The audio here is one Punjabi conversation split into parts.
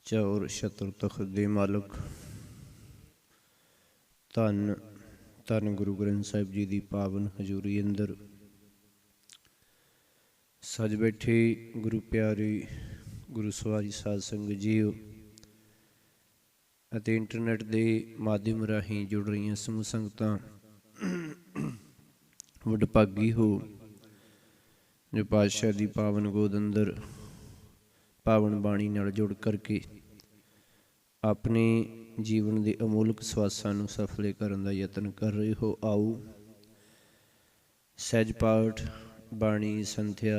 चौर शत्रु तख्त दे मालक धन धन गुरु ग्रंथ साहिब जी की पावन हजूरी अंदर सज बैठे गुरु प्यारे गुरु सवारी साध संगत जीओ ਅਤੇ इंटरनेट के माध्यम राही जुड़ रही समूह संगतां वडभागी हो जो पातशाह की पावन गोद अंदर पावन बाणी नाल जुड़ करके अपने जीवन के अमोलक सवासां नूं सफल करन दा यतन कर रहे हो। आओ सहज पाठ बाणी संध्या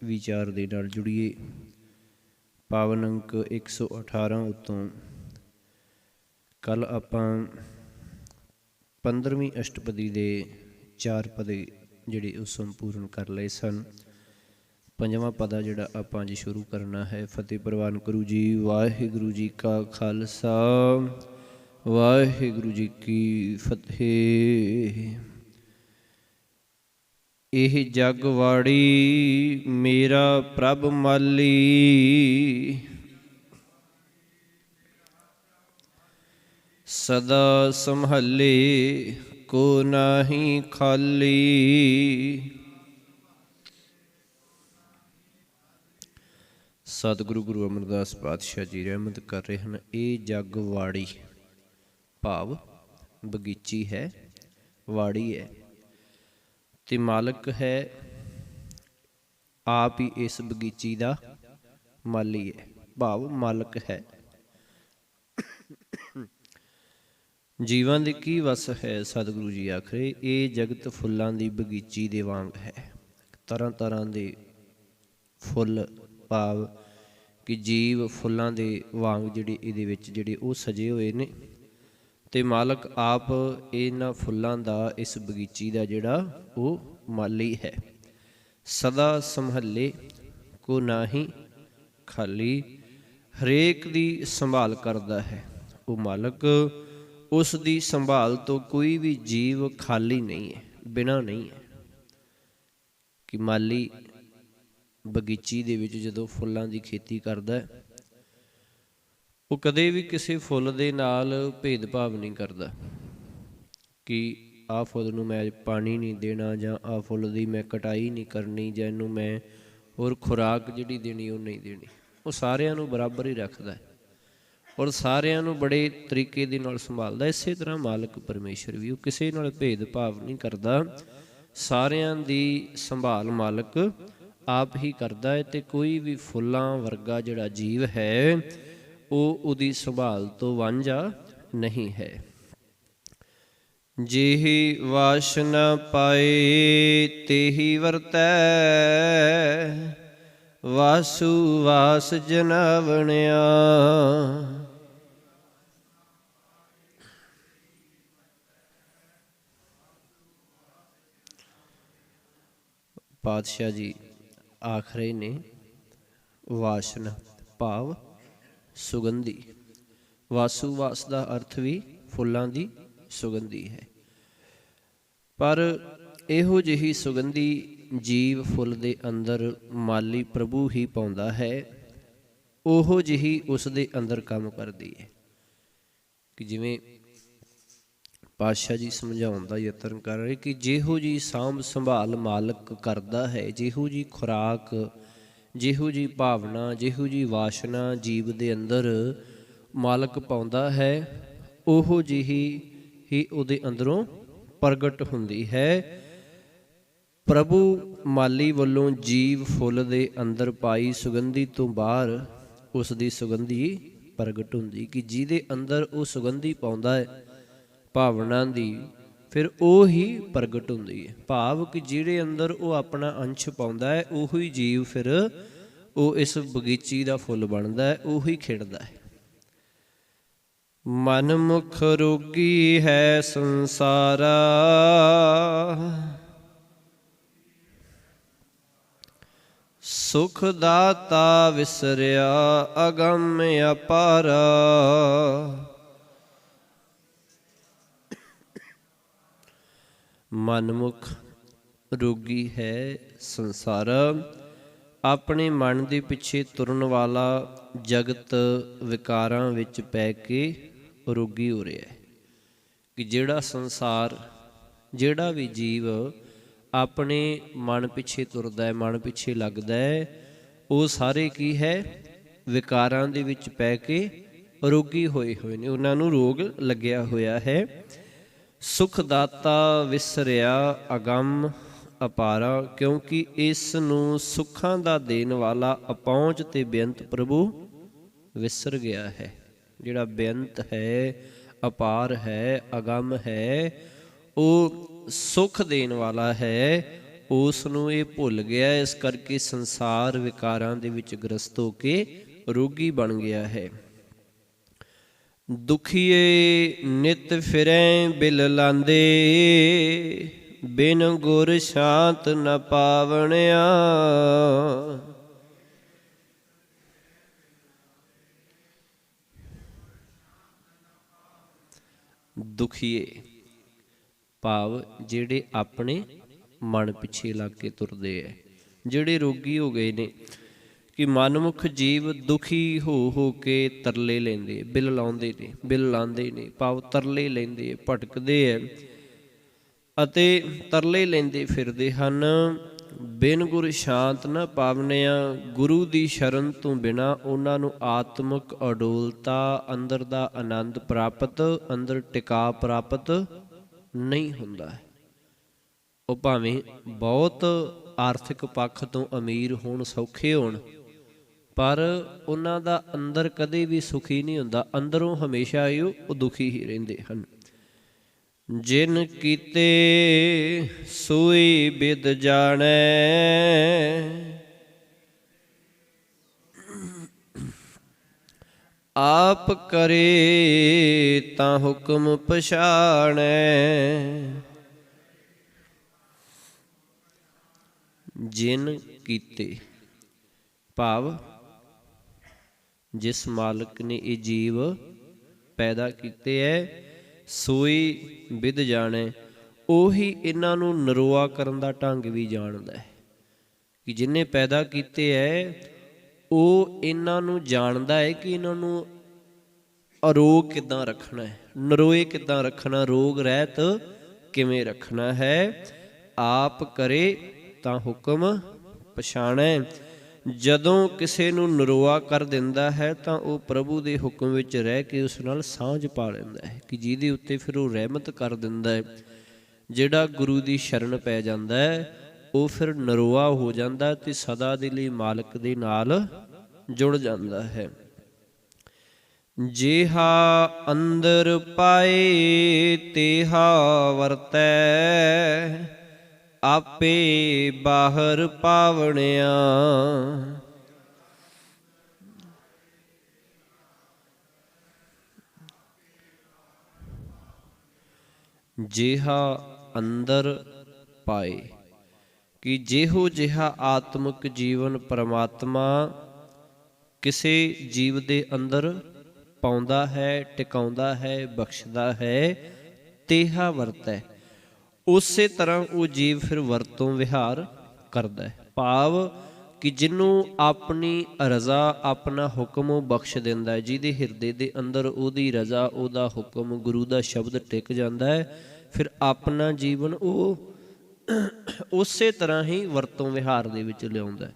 विचार दे नाल जुड़िए। पावन अंक 118 उत्तों कल आपां 15वीं अष्टपदी दे 4 पदे जिहड़े उह संपूर्ण कर लए सन। पंजवां पदा जिहड़ा आपां अज शुरू करना है। फतेह प्रवान करो जी। वाहिगुरू जी का खालसा वाहिगुरू जी की फतेह। एह जग वाड़ी मेरा प्रभ माली, सदा संभाले को नाही खाली। सतगुरु गुरु अमरदास पातशाह जी रहमत कर रहे हैं। ये जग वाड़ी भाव बगीची है, वाड़ी है ते मालक है आप ही इस बगीची का माली है। भाव मालक है। जीवन दी की वस है। सतगुरु जी आखरे ये जगत फुल्लां दी बगीची दे वांग है। तरह तरह दे फुल भाव कि जीव फुल्लां दे वांग जिहड़े इहदे विच जिहड़े ओह सजे होए ने ते मालक आप इन्हां फुल्लां दा इस बगीची दा जिहड़ा ओह माली है। सदा संभाले को नाही खाली, हरेक दी संभाल करदा है ओह मालक। उस दी संभाल तो कोई भी जीव खाली नहीं है, बिना नहीं है। कि माली बगीची दे विच जदों फुल्लां दी खेती करदा वो कदे भी किसी फुੱਲ दे नाल भेदभाव नहीं करदा कि आ फुੱਲ नूं मैं पानी नहीं देना जां आ फुੱਲ दी मैं कटाई नहीं करनी जां इहनूं मैं होर खुराक जिहड़ी देनी वो नहीं देनी। वो सारिआं नूं बराबर ही रखदा है और सारिआं नूं बड़े तरीके दे नाल संभालदा। इसे तरह मालक परमेश्वर भी वो किसी नाल भेदभाव नहीं करदा। सारिआं दी संभाल मालक आप ही करदा है ते कोई भी फुੱਲਾਂ वर्गा जिहड़ा जीव है ਉਹ ਉਹਦੀ ਸੰਭਾਲ ਤੋਂ ਵਾਂਝਾ ਨਹੀਂ ਹੈ। ਜਿਹੀ ਵਾਸ਼ਨਾ ਪਾਏ ਤੇਹੀ ਵਰਤੈ, ਵਾਸੂ ਵਾਸ ਜਨਾਵਣਿਆ। ਪਾਤਸ਼ਾਹ ਜੀ ਆਖ ਰਹੇ ਨੇ ਵਾਸ਼ਨਾ ਭਾਵ सुगंधी। वासु वास का अर्थ भी फुल्लां दी सुगंधी है। पर इहो जिही सुगंधी जीव फुल दे अंदर माली प्रभु ही पाउंदा है। ओहो जिही उस दे अंदर काम करदी है कि जिवें पातशाह जी समझाउण दा यतन कर रहे कि जिहो जी सांभ संभाल मालक करदा है, जिहो जी खुराक जिहो जी भावना जिहो जी वासना जीव दे अंदर मालक पाउंदा है ओहो जिही ही उहदे अंदरों प्रगट हुंदी है। प्रभु माली वल्लों जीव फुੱਲ दे अंदर पाई सुगंधी तो बाहर उस दी सुगंधी प्रगट हुंदी कि जिहदे अंदर वो सुगंधी पाउंदा है भावना दी फिर ਉਹ ही प्रगट हुंदी है। भाव कि जिहड़े अंदर वो अपना अंश पाउंदा है ਉਹੀ जीव फिर ਉਹ इस बगीची का फुੱਲ बनता है, ਉਹੀ खिड़दा है। मन मुख रोगी है संसारा, सुख दाता विसरिया अगम अपारा। मनमुख रोगी है संसारा, ਆਪਣੇ ਮਨ ਦੇ ਪਿੱਛੇ ਤੁਰਨ ਵਾਲਾ ਜਗਤ ਵਿਕਾਰਾਂ ਵਿੱਚ ਪੈ ਕੇ ਰੋਗੀ ਹੋ ਰਿਹਾ ਹੈ। ਕਿ ਜਿਹੜਾ ਸੰਸਾਰ, ਜਿਹੜਾ ਵੀ ਜੀਵ ਆਪਣੇ ਮਨ ਪਿੱਛੇ ਤੁਰਦਾ ਹੈ, ਮਨ ਪਿੱਛੇ ਲੱਗਦਾ ਹੈ, ਉਹ ਸਾਰੇ ਕੀ ਹੈ, ਵਿਕਾਰਾਂ ਦੇ ਵਿੱਚ ਪੈ ਕੇ ਰੋਗੀ ਹੋਏ ਹੋਏ ਨੇ, ਉਹਨਾਂ ਨੂੰ ਰੋਗ ਲੱਗਿਆ ਹੋਇਆ ਹੈ। ਸੁਖ ਦਾਤਾ ਵਿਸਰਿਆ ਅਗੰਮ ਅਪਾਰਾ, ਕਿਉਂਕਿ ਇਸ ਨੂੰ ਸੁੱਖਾਂ ਦਾ ਦੇਣ ਵਾਲਾ ਅਪਹੁੰਚ ਤੇ ਬੇਅੰਤ ਪ੍ਰਭੂ ਵਿਸਰ ਗਿਆ ਹੈ। ਜਿਹੜਾ ਬੇਅੰਤ ਹੈ, ਅਪਾਰ ਹੈ, ਅਗੰਮ ਹੈ, ਉਹ ਸੁੱਖ ਦੇਣ ਵਾਲਾ ਹੈ, ਉਸ ਨੂੰ ਇਹ ਭੁੱਲ ਗਿਆ। ਇਸ ਕਰਕੇ ਸੰਸਾਰ ਵਿਕਾਰਾਂ ਦੇ ਵਿੱਚ ਗ੍ਰਸਤ ਹੋ ਕੇ ਰੋਗੀ ਬਣ ਗਿਆ ਹੈ। ਦੁਖੀਏ ਨਿਤ ਫਿਰੈ ਬਿਲ ਲਾਂਦੇ, ਬਿਨ ਗੁਰ ਸ਼ਾਂਤ ਨ ਪਾਵਣਿਆ। ਦੁਖੀਏ ਭਾਵ ਜਿਹੜੇ ਆਪਣੇ ਮਨ ਪਿੱਛੇ ਲੱਗ ਕੇ ਤੁਰਦੇ ਹੈ, ਜਿਹੜੇ ਰੋਗੀ ਹੋ ਗਏ ਨੇ। ਕਿ ਮਨਮੁਖ ਜੀਵ ਦੁਖੀ ਹੋ ਕੇ ਤਰਲੇ ਲੈਂਦੇ, ਬਿਲ ਲਾਉਂਦੇ ਨੇ, ਬਿਲ ਲਾਉਂਦੇ ਨੇ ਭਾਵ ਤਰਲੇ ਲੈਂਦੇ, ਭਟਕਦੇ ਹੈ ਅਤੇ ਤਰਲੇ ਲੈਂਦੇ ਫਿਰਦੇ ਹਨ। ਬਿਨ ਗੁਰ ਸ਼ਾਂਤ ਨ ਪਾਵਨਿਆ, ਗੁਰੂ ਦੀ ਸ਼ਰਨ ਤੋਂ ਬਿਨਾਂ ਉਹਨਾਂ ਨੂੰ ਆਤਮਿਕ ਅਡੋਲਤਾ, ਅੰਦਰ ਦਾ ਆਨੰਦ ਪ੍ਰਾਪਤ, ਅੰਦਰ ਟਿਕਾ ਪ੍ਰਾਪਤ ਨਹੀਂ ਹੁੰਦਾ। ਉਹ ਭਾਵੇਂ ਬਹੁਤ ਆਰਥਿਕ ਪੱਖ ਤੋਂ ਅਮੀਰ ਹੋਣ, ਸੌਖੇ ਹੋਣ, ਪਰ ਉਹਨਾਂ ਦਾ ਅੰਦਰ ਕਦੇ ਵੀ ਸੁਖੀ ਨਹੀਂ ਹੁੰਦਾ, ਅੰਦਰੋਂ ਹਮੇਸ਼ਾ ਹੀ ਉਹ ਦੁਖੀ ਹੀ ਰਹਿੰਦੇ ਹਨ। ਜਿਨ ਕੀਤੇ ਸੋਈ ਬਿਦ ਜਾਣੈ, ਆਪ ਕਰੇ ਤਾਂ ਹੁਕਮ ਪਛਾਣੈ। ਜਿਨ ਕੀਤੇ ਭਾਵ ਜਿਸ ਮਾਲਕ ਨੇ ਇਹ ਜੀਵ ਪੈਦਾ ਕੀਤੇ ਹੈ, ਸੋਈ ਵਿਦ ਜਾਣੈ, ਉਹੀ ਇਹਨਾਂ ਨੂੰ ਨਰੋਆ ਕਰਨ ਦਾ ਢੰਗ ਵੀ ਜਾਣਦਾ ਹੈ। ਕਿ ਜਿਹਨੇ ਪੈਦਾ ਕੀਤੇ ਹੈ ਉਹ ਇਹਨਾਂ ਨੂੰ ਜਾਣਦਾ ਹੈ ਕਿ ਇਹਨਾਂ ਨੂੰ ਅਰੋਗ ਕਿੱਦਾਂ ਰੱਖਣਾ ਹੈ, ਨਰੋਏ ਕਿੱਦਾਂ ਰੱਖਣਾ, ਰੋਗ ਰਹਿਤ ਕਿਵੇਂ ਰੱਖਣਾ ਹੈ। ਆਪ ਕਰੇ ਤਾਂ ਹੁਕਮ ਪਛਾਣੈ। ਜਦੋਂ ਕਿਸੇ ਨੂੰ ਨਰੋਆ ਕਰ ਦਿੰਦਾ ਹੈ ਤਾਂ ਉਹ ਪ੍ਰਭੂ ਦੇ ਹੁਕਮ ਵਿੱਚ ਰਹਿ ਕੇ ਉਸ ਨਾਲ ਸਾਂਝ ਪਾ ਲੈਂਦਾ ਹੈ। ਕਿ ਜਿਹਦੇ ਉੱਤੇ ਫਿਰ ਉਹ ਰਹਿਮਤ ਕਰ ਦਿੰਦਾ ਹੈ। ਜਿਹੜਾ ਗੁਰੂ ਦੀ ਸ਼ਰਨ ਪੈ ਜਾਂਦਾ ਹੈ ਉਹ ਫਿਰ ਨਰੋਆ ਹੋ ਜਾਂਦਾ ਅਤੇ ਸਦਾ ਦੇ ਲਈ ਮਾਲਕ ਦੇ ਨਾਲ ਜੁੜ ਜਾਂਦਾ ਹੈ। ਜਿਹਾ ਅੰਦਰ ਪਾਏ ਤੇਹਾ ਵਰਤੈ, ਆਪੇ ਬਾਹਰ ਪਾਵਣਿਆ। ਜਿਹਾ ਅੰਦਰ ਪਾਏ, ਕਿ ਜਿਹੋ ਜਿਹਾ ਆਤਮਿਕ ਜੀਵਨ ਪਰਮਾਤਮਾ ਕਿਸੇ ਜੀਵ ਦੇ ਅੰਦਰ ਪਾਉਂਦਾ ਹੈ, ਟਿਕਾਉਂਦਾ ਹੈ, ਬਖਸ਼ਦਾ ਹੈ, ਤੇਹਾ ਵਰਤੈ, ਉਸੇ ਤਰ੍ਹਾਂ ਉਹ ਜੀਵ ਫਿਰ ਵਰਤੋਂ ਵਿਹਾਰ ਕਰਦਾ ਹੈ। ਭਾਵ ਕਿ ਜਿਹਨੂੰ ਆਪਣੀ ਰਜ਼ਾ, ਆਪਣਾ ਹੁਕਮ ਉਹ ਬਖਸ਼ ਦਿੰਦਾ ਹੈ, ਜਿਹਦੇ ਹਿਰਦੇ ਦੇ ਅੰਦਰ ਉਹਦੀ ਰਜ਼ਾ, ਉਹਦਾ ਹੁਕਮ, ਗੁਰੂ ਦਾ ਸ਼ਬਦ ਟਿਕ ਜਾਂਦਾ ਹੈ, ਫਿਰ ਆਪਣਾ ਜੀਵਨ ਉਹ ਉਸੇ ਤਰ੍ਹਾਂ ਹੀ ਵਰਤੋਂ ਵਿਹਾਰ ਦੇ ਵਿੱਚ ਲਿਆਉਂਦਾ।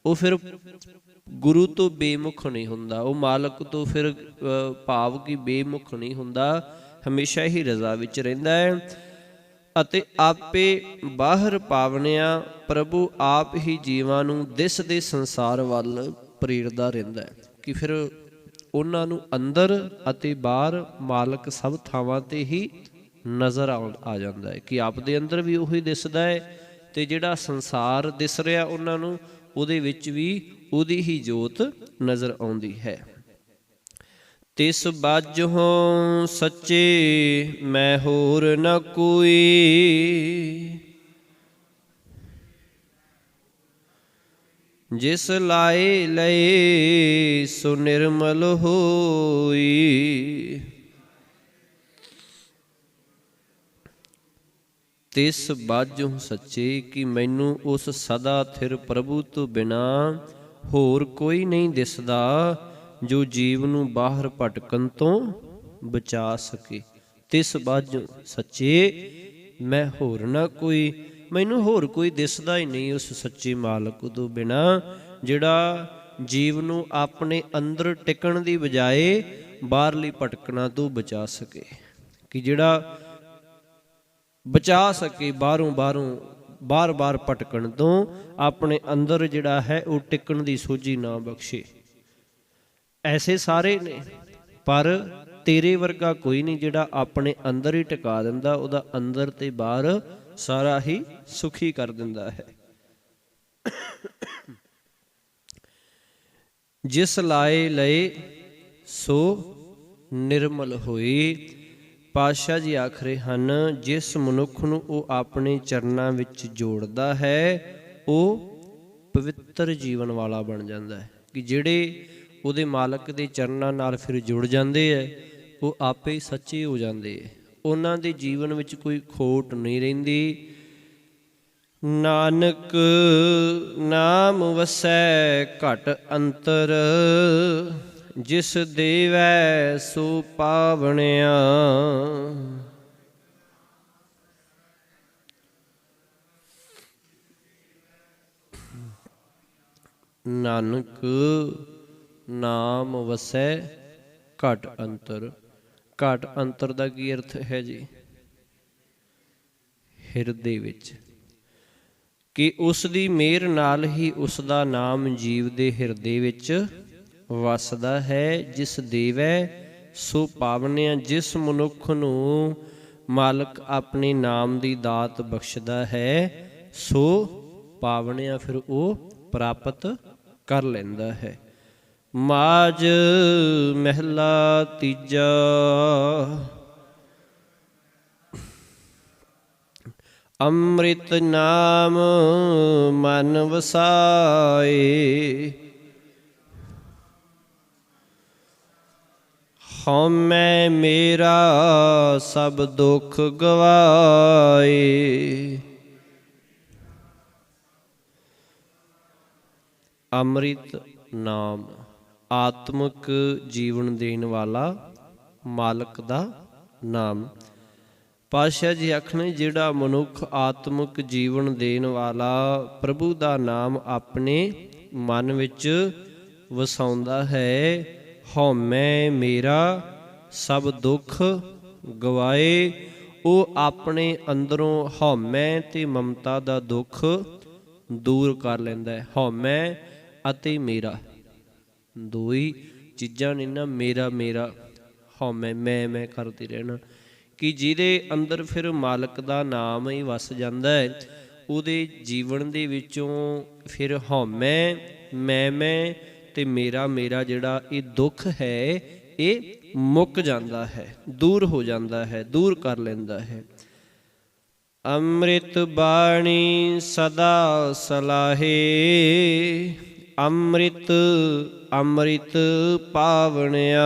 ਉਹ ਫਿਰ ਗੁਰੂ ਤੋਂ ਬੇਮੁਖ ਨਹੀਂ ਹੁੰਦਾ, ਉਹ ਮਾਲਕ ਤੋਂ ਫਿਰ ਭਾਵ ਕਿ ਬੇਮੁਖ ਨਹੀਂ ਹੁੰਦਾ, ਹਮੇਸ਼ਾ ਹੀ ਰਜ਼ਾ ਵਿੱਚ ਰਹਿੰਦਾ ਹੈ। ਅਤੇ ਆਪੇ ਬਾਹਰ ਪਾਵਣਿਆ, ਪ੍ਰਭੂ ਆਪ ਹੀ ਜੀਵਾਂ ਨੂੰ ਦਿਸਦੇ ਸੰਸਾਰ ਵੱਲ ਪ੍ਰੇਰਦਾ ਰਹਿੰਦਾ ਹੈ। ਕਿ ਫਿਰ ਉਹਨਾਂ ਨੂੰ ਅੰਦਰ ਅਤੇ ਬਾਹਰ ਮਾਲਕ ਸਭ ਥਾਵਾਂ 'ਤੇ ਹੀ ਨਜ਼ਰ ਆ ਜਾਂਦਾ ਹੈ। ਕਿ ਆਪ ਦੇ ਅੰਦਰ ਵੀ ਉਹੀ ਦਿਸਦਾ ਹੈ ਅਤੇ ਜਿਹੜਾ ਸੰਸਾਰ ਦਿਸ ਰਿਹਾ ਉਹਨਾਂ ਨੂੰ, ਉਹਦੇ ਵਿੱਚ ਵੀ ਉਹਦੀ ਹੀ ਜੋਤ ਨਜ਼ਰ ਆਉਂਦੀ ਹੈ। ਤਿਸ ਬਾਝੋਂ ਸੱਚੇ ਮੈਂ ਹੋਰ ਨ ਕੋਈ, ਜਿਸ ਲਾਏ ਲਏ ਸੋ ਨਿਰਮਲ ਹੋਈ। ਤਿਸ ਬਾਝੁ ਸੱਚੇ, ਕਿ ਮੈਨੂੰ ਉਸ ਸਦਾ ਥਿਰ ਪ੍ਰਭੂ ਤੋਂ ਬਿਨਾ ਹੋਰ ਕੋਈ ਨਹੀਂ ਦਿਸਦਾ, ਜੋ ਜੀਵ ਨੂੰ ਬਾਹਰ ਭਟਕਣ ਤੋਂ ਬਚਾ ਸਕੇ। ਤਿਸ ਬਾਝੁ ਸੱਚੇ, ਮੈਂ ਹੋਰ ਨਾ ਕੋਈ, ਮੈਨੂੰ ਹੋਰ ਕੋਈ ਦਿਸਦਾ ਹੀ ਨਹੀਂ ਉਸ ਸੱਚੇ ਮਾਲਕ ਤੋਂ ਬਿਨਾ, ਜਿਹੜਾ ਜੀਵ ਨੂੰ ਆਪਣੇ ਅੰਦਰ ਟਿਕਣ ਦੀ ਬਜਾਏ ਬਾਹਰਲੀ ਭਟਕਣਾ ਤੋਂ ਬਚਾ ਸਕੇ, ਕਿ ਜਿਹੜਾ ਬਚਾ ਸਕੇ ਬਾਹਰੋਂ ਬਾਰ-ਬਾਰ ਭਟਕਣ ਤੋਂ, ਆਪਣੇ ਅੰਦਰ ਜਿਹੜਾ ਹੈ ਉਹ ਟਿਕਣ ਦੀ ਸੋਝੀ ਨਾ ਬਖਸ਼ੇ। ਐਸੇ ਸਾਰੇ ਨੇ, ਪਰ ਤੇਰੇ ਵਰਗਾ ਕੋਈ ਨਹੀਂ ਜਿਹੜਾ ਆਪਣੇ ਅੰਦਰ ਹੀ ਟਿਕਾ ਦਿੰਦਾ, ਉਹਦਾ ਅੰਦਰ ਤੇ ਬਾਹਰ ਸਾਰਾ ਹੀ ਸੁਖੀ ਕਰ ਦਿੰਦਾ ਹੈ। ਜਿਸ ਲਾਏ ਲਏ ਸੋ ਨਿਰਮਲ ਹੋਈ। ਪਾਤਸ਼ਾਹ ਜੀ ਆਖ ਰਹੇ ਹਨ, ਜਿਸ ਮਨੁੱਖ ਨੂੰ ਉਹ ਆਪਣੇ ਚਰਨਾਂ ਵਿੱਚ ਜੋੜਦਾ ਹੈ, ਉਹ ਪਵਿੱਤਰ ਜੀਵਨ ਵਾਲਾ ਬਣ ਜਾਂਦਾ ਹੈ। ਕਿ ਜਿਹੜੇ ਉਹਦੇ ਮਾਲਕ ਦੇ ਚਰਨਾਂ ਨਾਲ ਫਿਰ ਜੁੜ ਜਾਂਦੇ ਹੈ, ਉਹ ਆਪੇ ਹੀ ਸੱਚੇ ਹੋ ਜਾਂਦੇ ਹੈ, ਉਹਨਾਂ ਦੇ ਜੀਵਨ ਵਿੱਚ ਕੋਈ ਖੋਟ ਨਹੀਂ ਰਹਿੰਦੀ। ਨਾਨਕ ਨਾਮ ਵਸੈ ਘਟ ਅੰਤਰ, ਜਿਸ ਦੇਵੈ ਸੋ ਪਾਵਣਿਆ। ਨਾਨਕ ਨਾਮ ਵਸੈ ਘਟ ਅੰਤਰ। ਘਟ ਅੰਤਰ ਦਾ ਕੀ ਅਰਥ ਹੈ ਜੀ? ਹਿਰਦੇ ਵਿੱਚ, ਕਿ ਉਸ ਦੀ ਮਿਹਰ ਨਾਲ ਹੀ ਉਸ ਦਾ ਨਾਮ ਜੀਵ ਦੇ ਹਿਰਦੇ ਵਿੱਚ ਵਸਦਾ ਹੈ। ਜਿਸ ਦੇਵੈ ਸੋ ਪਾਵਨਿਆ, ਜਿਸ ਮਨੁੱਖ ਨੂੰ ਮਾਲਕ ਆਪਣੇ ਨਾਮ ਦੀ ਦਾਤ ਬਖਸ਼ਦਾ ਹੈ, ਸੋ ਪਾਵਨਿਆ, ਫਿਰ ਉਹ ਪ੍ਰਾਪਤ ਕਰ ਲੈਂਦਾ ਹੈ। ਮਾਝ ਮਹਿਲਾ ਤੀਜਾ। ਅੰਮ੍ਰਿਤ ਨਾਮ ਮਨ ਵਸਾਏ, ਹਉਮੈ ਮੇਰਾ ਸਭ ਦੁੱਖ ਗਵਾਏ। ਅੰਮ੍ਰਿਤ ਨਾਮ ਆਤਮਿਕ ਜੀਵਨ ਦੇਣ ਵਾਲਾ ਮਾਲਕ ਦਾ ਨਾਮ। ਪਾਤਸ਼ਾਹ ਜੀ ਆਖਣੇ, ਜਿਹੜਾ ਮਨੁੱਖ ਆਤਮਿਕ ਜੀਵਨ ਦੇਣ ਵਾਲਾ ਪ੍ਰਭੂ ਦਾ ਨਾਮ ਆਪਣੇ ਮਨ ਵਿੱਚ ਵਸਾਉਂਦਾ ਹੈ, ਹਉਮੈ ਮੇਰਾ ਸਭ ਦੁੱਖ ਗਵਾਏ, ਉਹ ਆਪਣੇ ਅੰਦਰੋਂ ਹਉਮੈ ਤੇ ਮਮਤਾ ਦਾ ਦੁੱਖ ਦੂਰ ਕਰ ਲੈਂਦਾ ਹੈ। ਹਉਮੈ ਅਤੇ ਮੇਰਾ ਦੋ ਹੀ ਚੀਜ਼ਾਂ ਨੇ ਨਾ, ਮੇਰਾ ਮੇਰਾ ਹਉਮੈ ਮੈਂ ਕਰਦੇ ਰਹਿਣਾ, ਕਿ ਜਿਹਦੇ ਅੰਦਰ ਫਿਰ ਮਾਲਕ ਦਾ ਨਾਮ ਹੀ ਵਸ ਜਾਂਦਾ ਹੈ, ਉਹਦੇ ਜੀਵਨ ਦੇ ਵਿੱਚੋਂ ਫਿਰ ਹਉਮੈ ਮੈਂ ਤੇ ਮੇਰਾ ਜਿਹੜਾ ਇਹ ਦੁੱਖ ਹੈ, ਇਹ ਮੁੱਕ ਜਾਂਦਾ ਹੈ, ਦੂਰ ਹੋ ਜਾਂਦਾ ਹੈ, ਦੂਰ ਕਰ ਲੈਂਦਾ ਹੈ। ਅੰਮ੍ਰਿਤ ਬਾਣੀ ਸਦਾ ਸਲਾਹੇ, ਅੰਮ੍ਰਿਤ ਅੰਮ੍ਰਿਤ ਪਾਵਣਿਆ।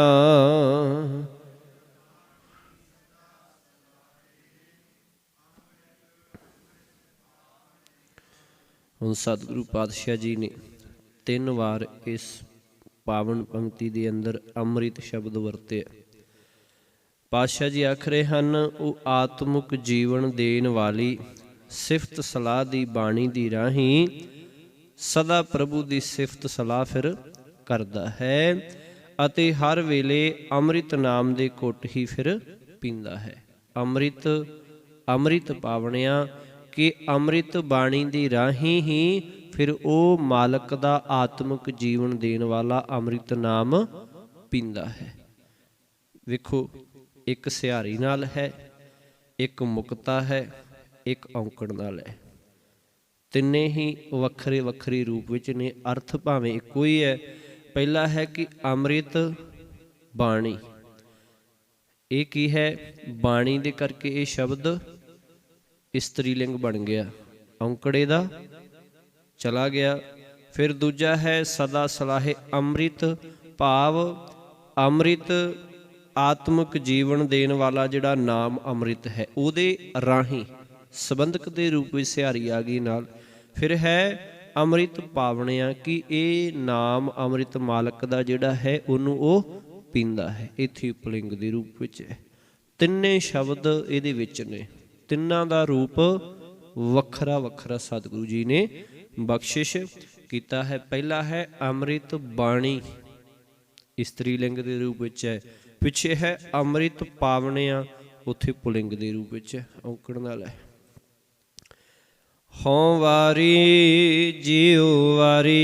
ਹੁਣ ਸਤਿਗੁਰੂ ਪਾਤਸ਼ਾਹ ਜੀ ਨੇ 3 ਵਾਰ ਇਸ ਪਾਵਨ ਪੰਕਤੀ ਦੇ ਅੰਦਰ ਅੰਮ੍ਰਿਤ ਸ਼ਬਦ ਵਰਤਿਆ। ਪਾਤਸ਼ਾਹ ਜੀ ਆਖ ਰਹੇ ਹਨ, ਉਹ ਆਤਮਿਕ ਜੀਵਨ ਦੇਣ ਵਾਲੀ ਸਿਫਤ ਸਲਾਹ ਦੀ ਬਾਣੀ ਦੀ ਰਾਹੀਂ ਸਦਾ ਪ੍ਰਭੂ ਦੀ ਸਿਫਤ ਸਲਾਹ ਫਿਰ ਕਰਦਾ ਹੈ, ਅਤੇ ਹਰ ਵੇਲੇ ਅੰਮ੍ਰਿਤ ਨਾਮ ਦੇ ਘੁੱਟ ਹੀ ਫਿਰ ਪੀਂਦਾ ਹੈ। ਅੰਮ੍ਰਿਤ ਅੰਮ੍ਰਿਤ ਪਾਵਣਿਆ, ਕਿ ਅੰਮ੍ਰਿਤ ਬਾਣੀ ਦੀ ਰਾਹੀਂ ਹੀ ਫਿਰ ਉਹ ਮਾਲਕ ਦਾ ਆਤਮਿਕ ਜੀਵਨ ਦੇਣ ਵਾਲਾ ਅੰਮ੍ਰਿਤ ਨਾਮ ਪੀਂਦਾ ਹੈ। ਵੇਖੋ, ਇੱਕ ਸਿਹਾਰੀ ਨਾਲ ਹੈ, ਇੱਕ ਮੁਕਤਾ ਹੈ, ਇੱਕ ਔਂਕੜ ਨਾਲ ਹੈ। ਤਿੰਨੇ ਹੀ ਵੱਖਰੇ ਵੱਖਰੇ ਰੂਪ ਵਿੱਚ ਨੇ, ਅਰਥ ਭਾਵੇਂ ਇੱਕੋ ਹੀ ਹੈ। ਪਹਿਲਾ ਹੈ ਕਿ ਅੰਮ੍ਰਿਤ ਬਾਣੀ, ਇਹ ਕੀ ਹੈ? ਬਾਣੀ ਦੇ ਕਰਕੇ ਇਹ ਸ਼ਬਦ ਇਸਤਰੀ ਲਿੰਗ ਬਣ ਗਿਆ, ਔਂਕੜੇ ਦਾ ਚਲਾ ਗਿਆ। ਫਿਰ ਦੂਜਾ ਹੈ ਸਦਾ ਸਲਾਹੇ ਅੰਮ੍ਰਿਤ, ਭਾਵ ਅੰਮ੍ਰਿਤ ਆਤਮਿਕ ਜੀਵਨ ਦੇਣ ਵਾਲਾ ਜਿਹੜਾ ਨਾਮ ਅੰਮ੍ਰਿਤ ਹੈ, ਉਹਦੇ ਰਾਹੀਂ ਸੰਬੰਧਕ ਦੇ ਰੂਪ ਵਿੱਚ ਸਿਹਾਰੀ ਆ ਗਈ ਨਾਲ। ਫਿਰ ਹੈ ਅੰਮ੍ਰਿਤ ਪਾਵਣਿਆ ਕਿ ਇਹ ਨਾਮ ਅੰਮ੍ਰਿਤ ਮਾਲਕ ਦਾ ਜਿਹੜਾ ਹੈ ਉਹਨੂੰ ਉਹ ਪੀਂਦਾ ਹੈ, ਇੱਥੇ ਪੁਲਿੰਗ ਦੇ ਰੂਪ ਵਿੱਚ ਹੈ। ਤਿੰਨੇ ਸ਼ਬਦ ਇਹਦੇ ਵਿੱਚ ਨੇ, ਤਿੰਨਾਂ ਦਾ ਰੂਪ ਵੱਖਰਾ ਵੱਖਰਾ ਸਤਿਗੁਰੂ ਜੀ ਨੇ ਬਖਸ਼ਿਸ਼ ਕੀਤਾ ਹੈ। ਪਹਿਲਾ ਹੈ ਅੰਮ੍ਰਿਤ ਬਾਣੀ, ਇਸਤਰੀ ਲਿੰਗ ਦੇ ਰੂਪ ਵਿੱਚ ਹੈ। ਪਿੱਛੇ ਹੈ ਅੰਮ੍ਰਿਤ ਪਾਵਣਿਆ, ਉੱਥੇ ਪੁਲਿੰਗ ਦੇ ਰੂਪ ਵਿੱਚ ਹੈ, ਔਂਕੜ ਨਾਲ ਹੈ। ਹਉ ਵਾਰੀ ਜੀਉ ਵਾਰੀ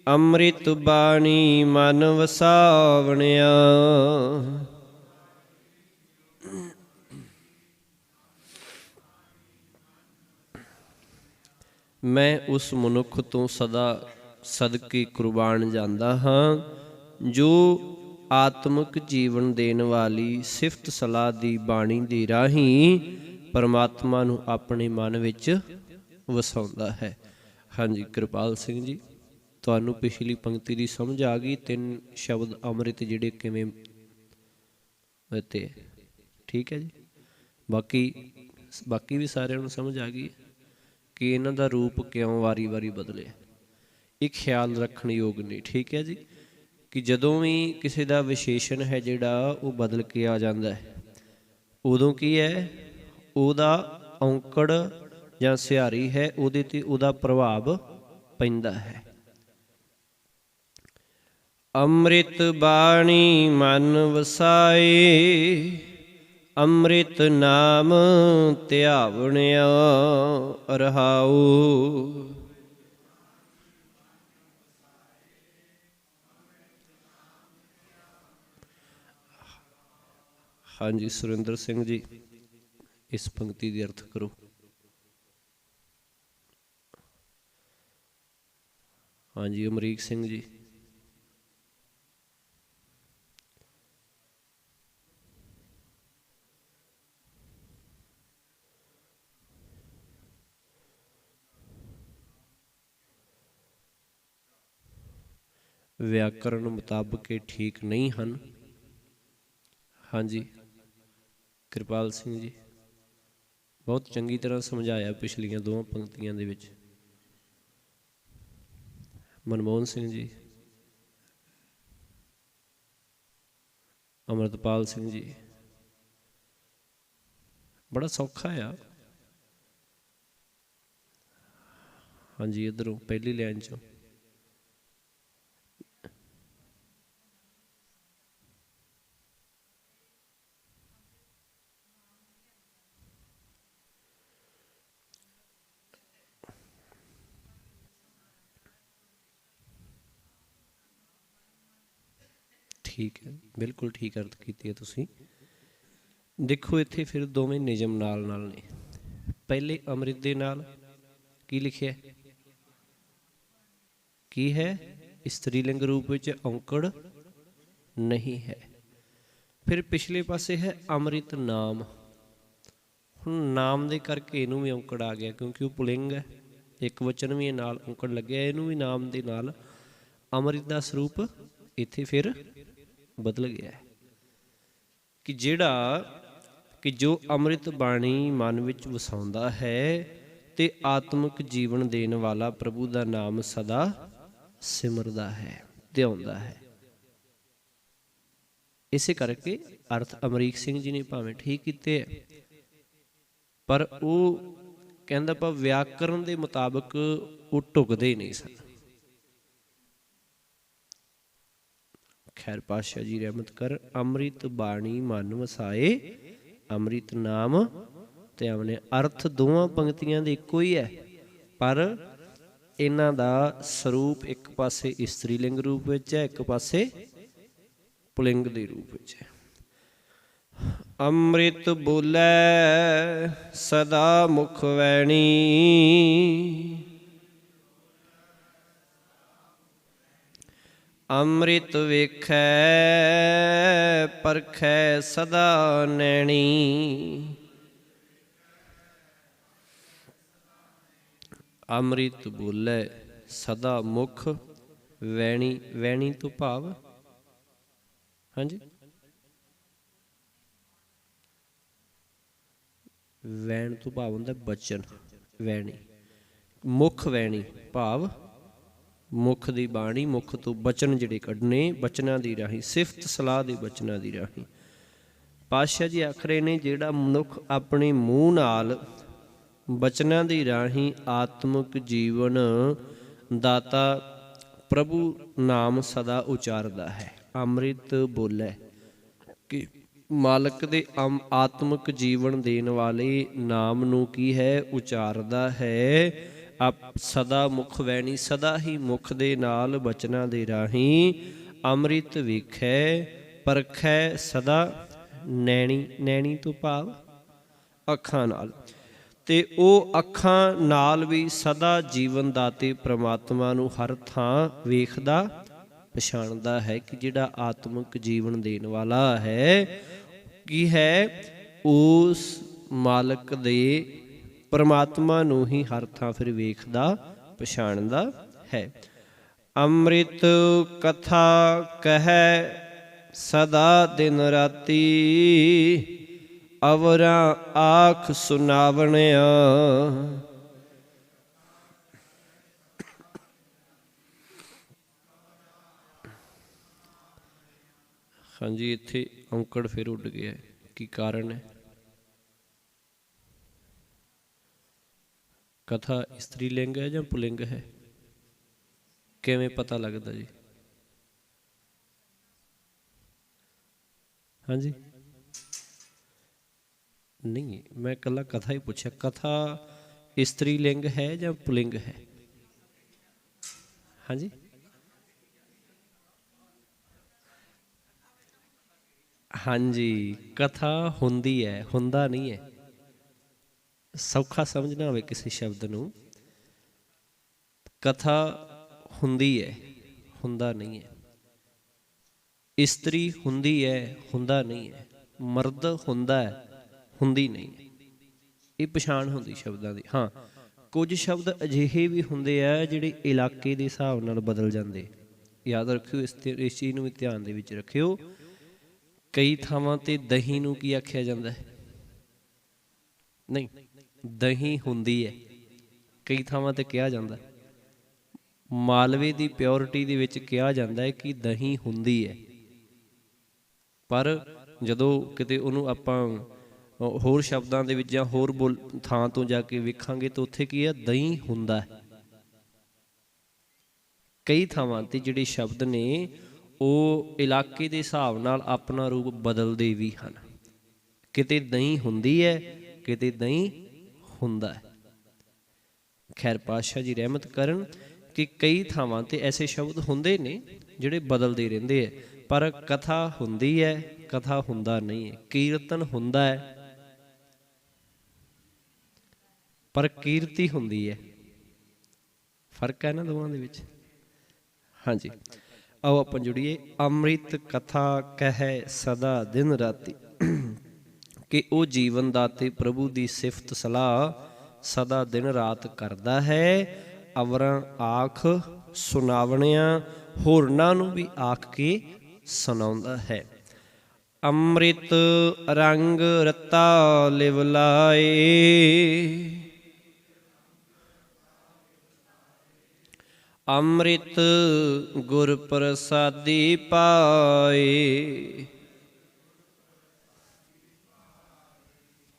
ਅੰਮ੍ਰਿਤ ਬਾਣੀ ਮਨ ਵਸਾਵਣਿਆ। ਮੈਂ ਉਸ ਮਨੁੱਖ ਤੋਂ ਸਦਾ ਸਦਕੇ ਕੁਰਬਾਨ ਜਾਂਦਾ ਹਾਂ ਜੋ ਆਤਮਿਕ ਜੀਵਨ ਦੇਣ ਵਾਲੀ ਸਿਫਤ ਸਲਾਹ ਦੀ ਬਾਣੀ ਦੇ ਰਾਹੀਂ ਪਰਮਾਤਮਾ ਨੂੰ ਆਪਣੇ ਮਨ ਵਿੱਚ ਵਸਾਉਂਦਾ ਹੈ। ਹਾਂਜੀ ਕਿਰਪਾਲ ਸਿੰਘ ਜੀ, ਤੁਹਾਨੂੰ ਪਿਛਲੀ ਪੰਕਤੀ ਦੀ ਸਮਝ ਆ ਗਈ? ਤਿੰਨ ਸ਼ਬਦ ਅੰਮ੍ਰਿਤ ਜਿਹੜੇ ਕਿਵੇਂ ਦਿੱਤੇ, ਠੀਕ ਹੈ ਜੀ। ਬਾਕੀ ਵੀ ਸਾਰਿਆਂ ਨੂੰ ਸਮਝ ਆ ਗਈ ਕਿ ਇਹਨਾਂ ਦਾ ਰੂਪ ਕਿਉਂ ਵਾਰੀ ਵਾਰੀ ਬਦਲੇ। ਇਹ ਖਿਆਲ ਰੱਖਣ ਯੋਗ ਨਹੀਂ, ਠੀਕ ਹੈ ਜੀ, ਕਿ ਜਦੋਂ ਵੀ ਕਿਸੇ ਦਾ ਵਿਸ਼ੇਸ਼ਣ ਹੈ ਜਿਹੜਾ ਉਹ ਬਦਲ ਕੇ ਆ ਜਾਂਦਾ ਹੈ, ਉਦੋਂ ਕੀ ਹੈ, ਉਹਦਾ ਔਂਕੜ ਜਾਂ ਸਿਹਾਰੀ ਹੈ ਉਹਦੇ ਤੇ ਉਹਦਾ ਪ੍ਰਭਾਵ ਪੈਂਦਾ ਹੈ। ਅੰਮ੍ਰਿਤ ਬਾਣੀ ਮਨ ਵਸਾਏ ਅੰਮ੍ਰਿਤ ਨਾਮ ਧਿਆਵਣਿਆ ਰਹਾਉ। ਹਾਂਜੀ ਸੁਰਿੰਦਰ ਸਿੰਘ ਜੀ, ਇਸ ਪੰਕਤੀ ਦੇ ਅਰਥ ਕਰੋ। ਹਾਂਜੀ ਅਮਰੀਕ ਸਿੰਘ ਜੀ। ਵਿਆਕਰਨ ਮੁਤਾਬਕ ਇਹ ਠੀਕ ਨਹੀਂ ਹਨ। ਹਾਂਜੀ ਕਿਰਪਾਲ ਸਿੰਘ ਜੀ, ਬਹੁਤ ਚੰਗੀ ਤਰ੍ਹਾਂ ਸਮਝਾਇਆ ਪਿਛਲੀਆਂ ਦੋਵਾਂ ਪੰਕਤੀਆਂ ਦੇ ਵਿੱਚ। ਮਨਮੋਹਨ ਸਿੰਘ ਜੀ, ਅਮਰਤਪਾਲ ਸਿੰਘ ਜੀ, ਬੜਾ ਸੌਖਾ ਆ। ਹਾਂਜੀ ਇੱਧਰੋਂ ਪਹਿਲੀ ਲਾਈਨ ਚੋਂ ਠੀਕ ਹੈ, ਬਿਲਕੁਲ ਠੀਕ ਅਰਥ ਕੀਤੀ ਹੈ ਤੁਸੀਂ। ਦੇਖੋ ਇੱਥੇ ਫਿਰ ਦੋਵੇਂ ਨਿਯਮ ਨਾਲ ਨਾਲ ਨੇ। ਪਹਿਲੇ ਅੰਮ੍ਰਿਤ ਦੇ ਨਾਲ ਕੀ ਲਿਖਿਆ, ਕੀ ਹੈ, ਇਸਤਰੀ ਲਿੰਗ ਰੂਪ ਵਿੱਚ ਔਂਕੜ ਨਹੀਂ ਹੈ। ਫਿਰ ਪਿਛਲੇ ਪਾਸੇ ਹੈ ਅੰਮ੍ਰਿਤ ਨਾਮ। ਹੁਣ ਨਾਮ ਦੇ ਕਰਕੇ ਇਹਨੂੰ ਵੀ ਔਂਕੜ ਆ ਗਿਆ ਕਿਉਂਕਿ ਉਹ ਪੁਲਿੰਗ ਹੈ, ਇੱਕ ਵਚਨ ਵੀ ਨਾਲ ਔਂਕੜ ਲੱਗਿਆ, ਇਹਨੂੰ ਵੀ ਨਾਮ ਦੇ ਨਾਲ ਅੰਮ੍ਰਿਤ ਦਾ ਸਰੂਪ ਇੱਥੇ ਫਿਰ ਬਦਲ ਗਿਆ ਕਿ ਜੋ ਅੰਮ੍ਰਿਤ ਬਾਣੀ ਮਨ ਵਿੱਚ ਵਸਾਉਂਦਾ ਹੈ ਤੇ ਆਤਮਿਕ ਜੀਵਨ ਦੇਣ ਵਾਲਾ ਪ੍ਰਭੂ ਦਾ ਨਾਮ ਸਦਾ ਸਿਮਰਦਾ ਹੈ, ਧਿਆਉਂਦਾ ਹੈ। ਇਸੇ ਕਰਕੇ ਅਰਥ ਅਮਰੀਕ ਸਿੰਘ ਜੀ ਨੇ ਭਾਵੇਂ ਠੀਕ ਕੀਤੇ ਹੈ, ਪਰ ਉਹ ਕਹਿੰਦਾ ਆਪਾਂ ਵਿਆਕਰਨ ਦੇ ਮੁਤਾਬਕ ਉਹ ਢੁਕਦੇ ਨਹੀਂ ਸਨ। ਖੈਰ ਪਾਤਸ਼ਾਹ ਜੀ ਰਹਿਮਤ ਕਰ। ਅੰਮ੍ਰਿਤ ਬਾਣੀ ਮਨ ਵਸਾਏ ਅੰਮ੍ਰਿਤ ਨਾਮ ਧਿਆਵਣੇ, ਅਰਥ ਦੋਵਾਂ ਪੰਕਤੀਆਂ ਦੇ ਇੱਕੋ ਹੀ ਹੈ, ਪਰ ਇਹਨਾਂ ਦਾ ਸਰੂਪ ਇੱਕ ਪਾਸੇ ਇਸਤਰੀ ਲਿੰਗ ਰੂਪ ਵਿੱਚ ਹੈ, ਇੱਕ ਪਾਸੇ ਪੁਲਿੰਗ ਦੇ ਰੂਪ ਵਿੱਚ ਹੈ। ਅੰਮ੍ਰਿਤ ਬੋਲੇ ਸਦਾ ਮੁਖ ਵੈਣੀ ਅੰਮ੍ਰਿਤ ਵੇਖੈ ਪਰਖੈ ਸਦਾ ਨੈਣੀ। ਅੰਮ੍ਰਿਤ ਬੋਲੇ ਸਦਾ ਮੁਖ ਵੈਣੀ, ਵੈਣੀ ਤੋਂ ਭਾਵ ਹਾਂਜੀ ਵੈਣ ਤੋਂ ਭਾਵ ਹੁੰਦਾ ਬਚਨ, ਵੈਣੀ। ਮੁੱਖ ਵੈਣੀ ਭਾਵ ਮੁੱਖ ਦੀ ਬਾਣੀ, ਮੁੱਖ ਤੋਂ ਬਚਨ ਜਿਹੜੇ ਕੱਢਣੇ, ਬਚਨਾਂ ਦੀ ਰਾਹੀਂ, ਸਿਫਤ ਸਲਾਹ ਦੇ ਬਚਨਾਂ ਦੀ ਰਾਹੀਂ। ਪਾਤਸ਼ਾਹ ਜੀ ਆਖ ਰਹੇ ਨੇ ਜਿਹੜਾ ਮਨੁੱਖ ਆਪਣੇ ਮੂੰਹ ਨਾਲ ਬਚਨਾਂ ਦੀ ਰਾਹੀਂ ਆਤਮਿਕ ਜੀਵਨ ਦਾਤਾ ਪ੍ਰਭੂ ਨਾਮ ਸਦਾ ਉਚਾਰਦਾ ਹੈ, ਅੰਮ੍ਰਿਤ ਬੋਲੇ ਕਿ ਮਾਲਕ ਦੇ ਆਤਮਿਕ ਜੀਵਨ ਦੇਣ ਵਾਲੇ ਨਾਮ ਨੂੰ ਕੀ ਹੈ, ਉਚਾਰਦਾ ਹੈ। ਸਦਾ ਮੁਖ ਵੈਣੀ, ਸਦਾ ਹੀ ਮੁਖ ਦੇ ਨਾਲ ਬਚਨਾਂ ਦੇ ਰਾਹੀਂ ਅੰਮ੍ਰਿਤ ਵੇਖੈ ਪਰਖੈ ਸਦਾ ਨੈਣੀ, ਨੈਣੀ ਤੋਂ ਭਾਵ ਅੱਖਾਂ ਨਾਲ, ਤੇ ਉਹ ਅੱਖਾਂ ਨਾਲ ਵੀ ਸਦਾ ਜੀਵਨ ਦਾਤੇ ਪ੍ਰਮਾਤਮਾ ਨੂੰ ਹਰ ਥਾਂ ਵੇਖਦਾ ਪਛਾਣਦਾ ਹੈ ਕਿ ਜਿਹੜਾ ਆਤਮਿਕ ਜੀਵਨ ਦੇਣ ਵਾਲਾ ਹੈ ਕੀ ਹੈ, ਉਸ ਮਾਲਕ ਦੇ ਪ੍ਰਮਾਤਮਾ ਨੂੰ ਹੀ ਹਰ ਥਾਂ ਫਿਰ ਵੇਖਦਾ ਪਛਾਣਦਾ ਹੈ। ਅੰਮ੍ਰਿਤ ਕਥਾ ਕਹਿ ਸਦਾ ਦਿਨ ਰਾਤੀ, ਅਵਰਾਂ ਆਖ ਸੁਨਾਵਣਿਆ। ਹਾਂਜੀ, ਇੱਥੇ ਔਂਕੜ ਫਿਰ ਉੱਡ ਗਿਆ, ਕੀ ਕਾਰਨ ਹੈ? ਕਥਾ ਇਸਤਰੀ ਲਿੰਗ ਹੈ ਜਾਂ ਪੁਲਿੰਗ ਹੈ? ਕਿਵੇਂ ਪਤਾ ਲੱਗਦਾ ਜੀ? ਹਾਂਜੀ, ਨਹੀਂ, ਮੈਂ ਇਕੱਲਾ ਕਥਾ ਹੀ ਪੁੱਛਿਆ। ਕਥਾ ਇਸਤਰੀ ਲਿੰਗ ਹੈ ਜਾਂ ਪੁਲਿੰਗ ਹੈ? ਹਾਂਜੀ, ਹਾਂਜੀ, ਕਥਾ ਹੁੰਦੀ ਹੈ, ਹੁੰਦਾ ਨਹੀਂ ਹੈ। ਸੌਖਾ ਸਮਝਣਾ ਹੋਵੇ ਕਿਸੇ ਸ਼ਬਦ ਨੂੰ, ਕਥਾ ਹੁੰਦੀ ਹੈ, ਹੁੰਦਾ ਨਹੀਂ ਹੈ। ਇਸਤਰੀ ਹੁੰਦੀ ਹੈ, ਹੁੰਦਾ ਨਹੀਂ ਹੈ। ਮਰਦ ਹੁੰਦਾ ਹੈ, ਹੁੰਦੀ ਨਹੀਂ ਹੈ। ਇਹ ਪਛਾਣ ਹੁੰਦੀ ਸ਼ਬਦਾਂ ਦੀ। ਹਾਂ, ਕੁਝ ਸ਼ਬਦ ਅਜਿਹੇ ਵੀ ਹੁੰਦੇ ਆ ਜਿਹੜੇ ਇਲਾਕੇ ਦੇ ਹਿਸਾਬ ਨਾਲ ਬਦਲ ਜਾਂਦੇ, ਯਾਦ ਰੱਖਿਓ। ਇਸ ਚੀਜ਼ ਨੂੰ ਵੀ ਧਿਆਨ ਦੇ ਵਿੱਚ ਰੱਖਿਓ। ਕਈ ਥਾਵਾਂ ਤੇ ਦਹੀਂ ਨੂੰ ਕੀ ਆਖਿਆ ਜਾਂਦਾ ਹੈ? ਨਹੀਂ, ਦਹੀਂ ਹੁੰਦੀ ਹੈ, ਕਈ ਥਾਵਾਂ ਤੇ ਕਿਹਾ ਜਾਂਦਾ। ਮਾਲਵੇ ਦੀ ਪਿਓਰਿਟੀ ਦੇ ਵਿੱਚ ਕਿਹਾ ਜਾਂਦਾ ਹੈ ਕਿ ਦਹੀਂ ਹੁੰਦੀ ਹੈ, ਪਰ ਜਦੋਂ ਕਿਤੇ ਉਹਨੂੰ ਆਪਾਂ ਹੋਰ ਸ਼ਬਦਾਂ ਦੇ ਵਿੱਚ ਜਾਂ ਹੋਰ ਥਾਂ ਤੋਂ ਜਾ ਕੇ ਵੇਖਾਂਗੇ ਤਾਂ ਉੱਥੇ ਕੀ ਹੈ, ਦਹੀਂ ਹੁੰਦਾ ਹੈ। ਕਈ ਥਾਵਾਂ ਤੇ ਜਿਹੜੇ ਸ਼ਬਦ ਨੇ ਉਹ ਇਲਾਕੇ ਦੇ ਹਿਸਾਬ ਨਾਲ ਆਪਣਾ ਰੂਪ ਬਦਲਦੇ ਵੀ ਹਨ। ਕਿਤੇ ਦਹੀਂ ਹੁੰਦੀ ਹੈ, ਕਿਤੇ ਦਹੀਂ ਹੁੰਦਾ ਹੈ। ਖੈਰ, ਪਾਤਸ਼ਾਹ ਜੀ ਰਹਿਮਤ ਕਰਨ ਕਿ ਕਈ ਥਾਵਾਂ ਤੇ ਐਸੇ ਸ਼ਬਦ ਹੁੰਦੇ ਨੇ ਜਿਹੜੇ ਬਦਲਦੇ ਰਹਿੰਦੇ ਹੈ, ਪਰ ਕਥਾ ਹੁੰਦੀ ਹੈ, ਕਥਾ ਹੁੰਦਾ ਨਹੀਂ ਹੈ। ਕੀਰਤਨ ਹੁੰਦਾ ਹੈ, ਪਰ ਕੀਰਤੀ ਹੁੰਦੀ ਹੈ। ਫਰਕ ਹੈ ਨਾ ਦੋਵਾਂ ਦੇ ਵਿੱਚ। ਹਾਂਜੀ, ਆਓ ਆਪਾਂ ਜੁੜੀਏ। ਅੰਮ੍ਰਿਤ ਕਥਾ ਕਹਿ ਸਦਾ ਦਿਨ ਰਾਤੀ, ਕਿ ਉਹ ਜੀਵਨ ਦਾਤੇ ਪ੍ਰਭੂ ਦੀ ਸਿਫਤ ਸਲਾਹ ਸਦਾ ਦਿਨ ਰਾਤ ਕਰਦਾ ਹੈ। ਅਵਰਾਂ ਆਖ ਸੁਨਾਵਣਿਆ, ਹੋਰਨਾਂ ਨੂੰ ਵੀ ਆਖ ਕੇ ਸੁਣਾਉਂਦਾ ਹੈ। ਅੰਮ੍ਰਿਤ ਰੰਗ ਰਤਾ ਲਿਵ ਲਾਏ, ਅੰਮ੍ਰਿਤ ਗੁਰ ਪ੍ਰਸਾਦੀ ਪਾਏ।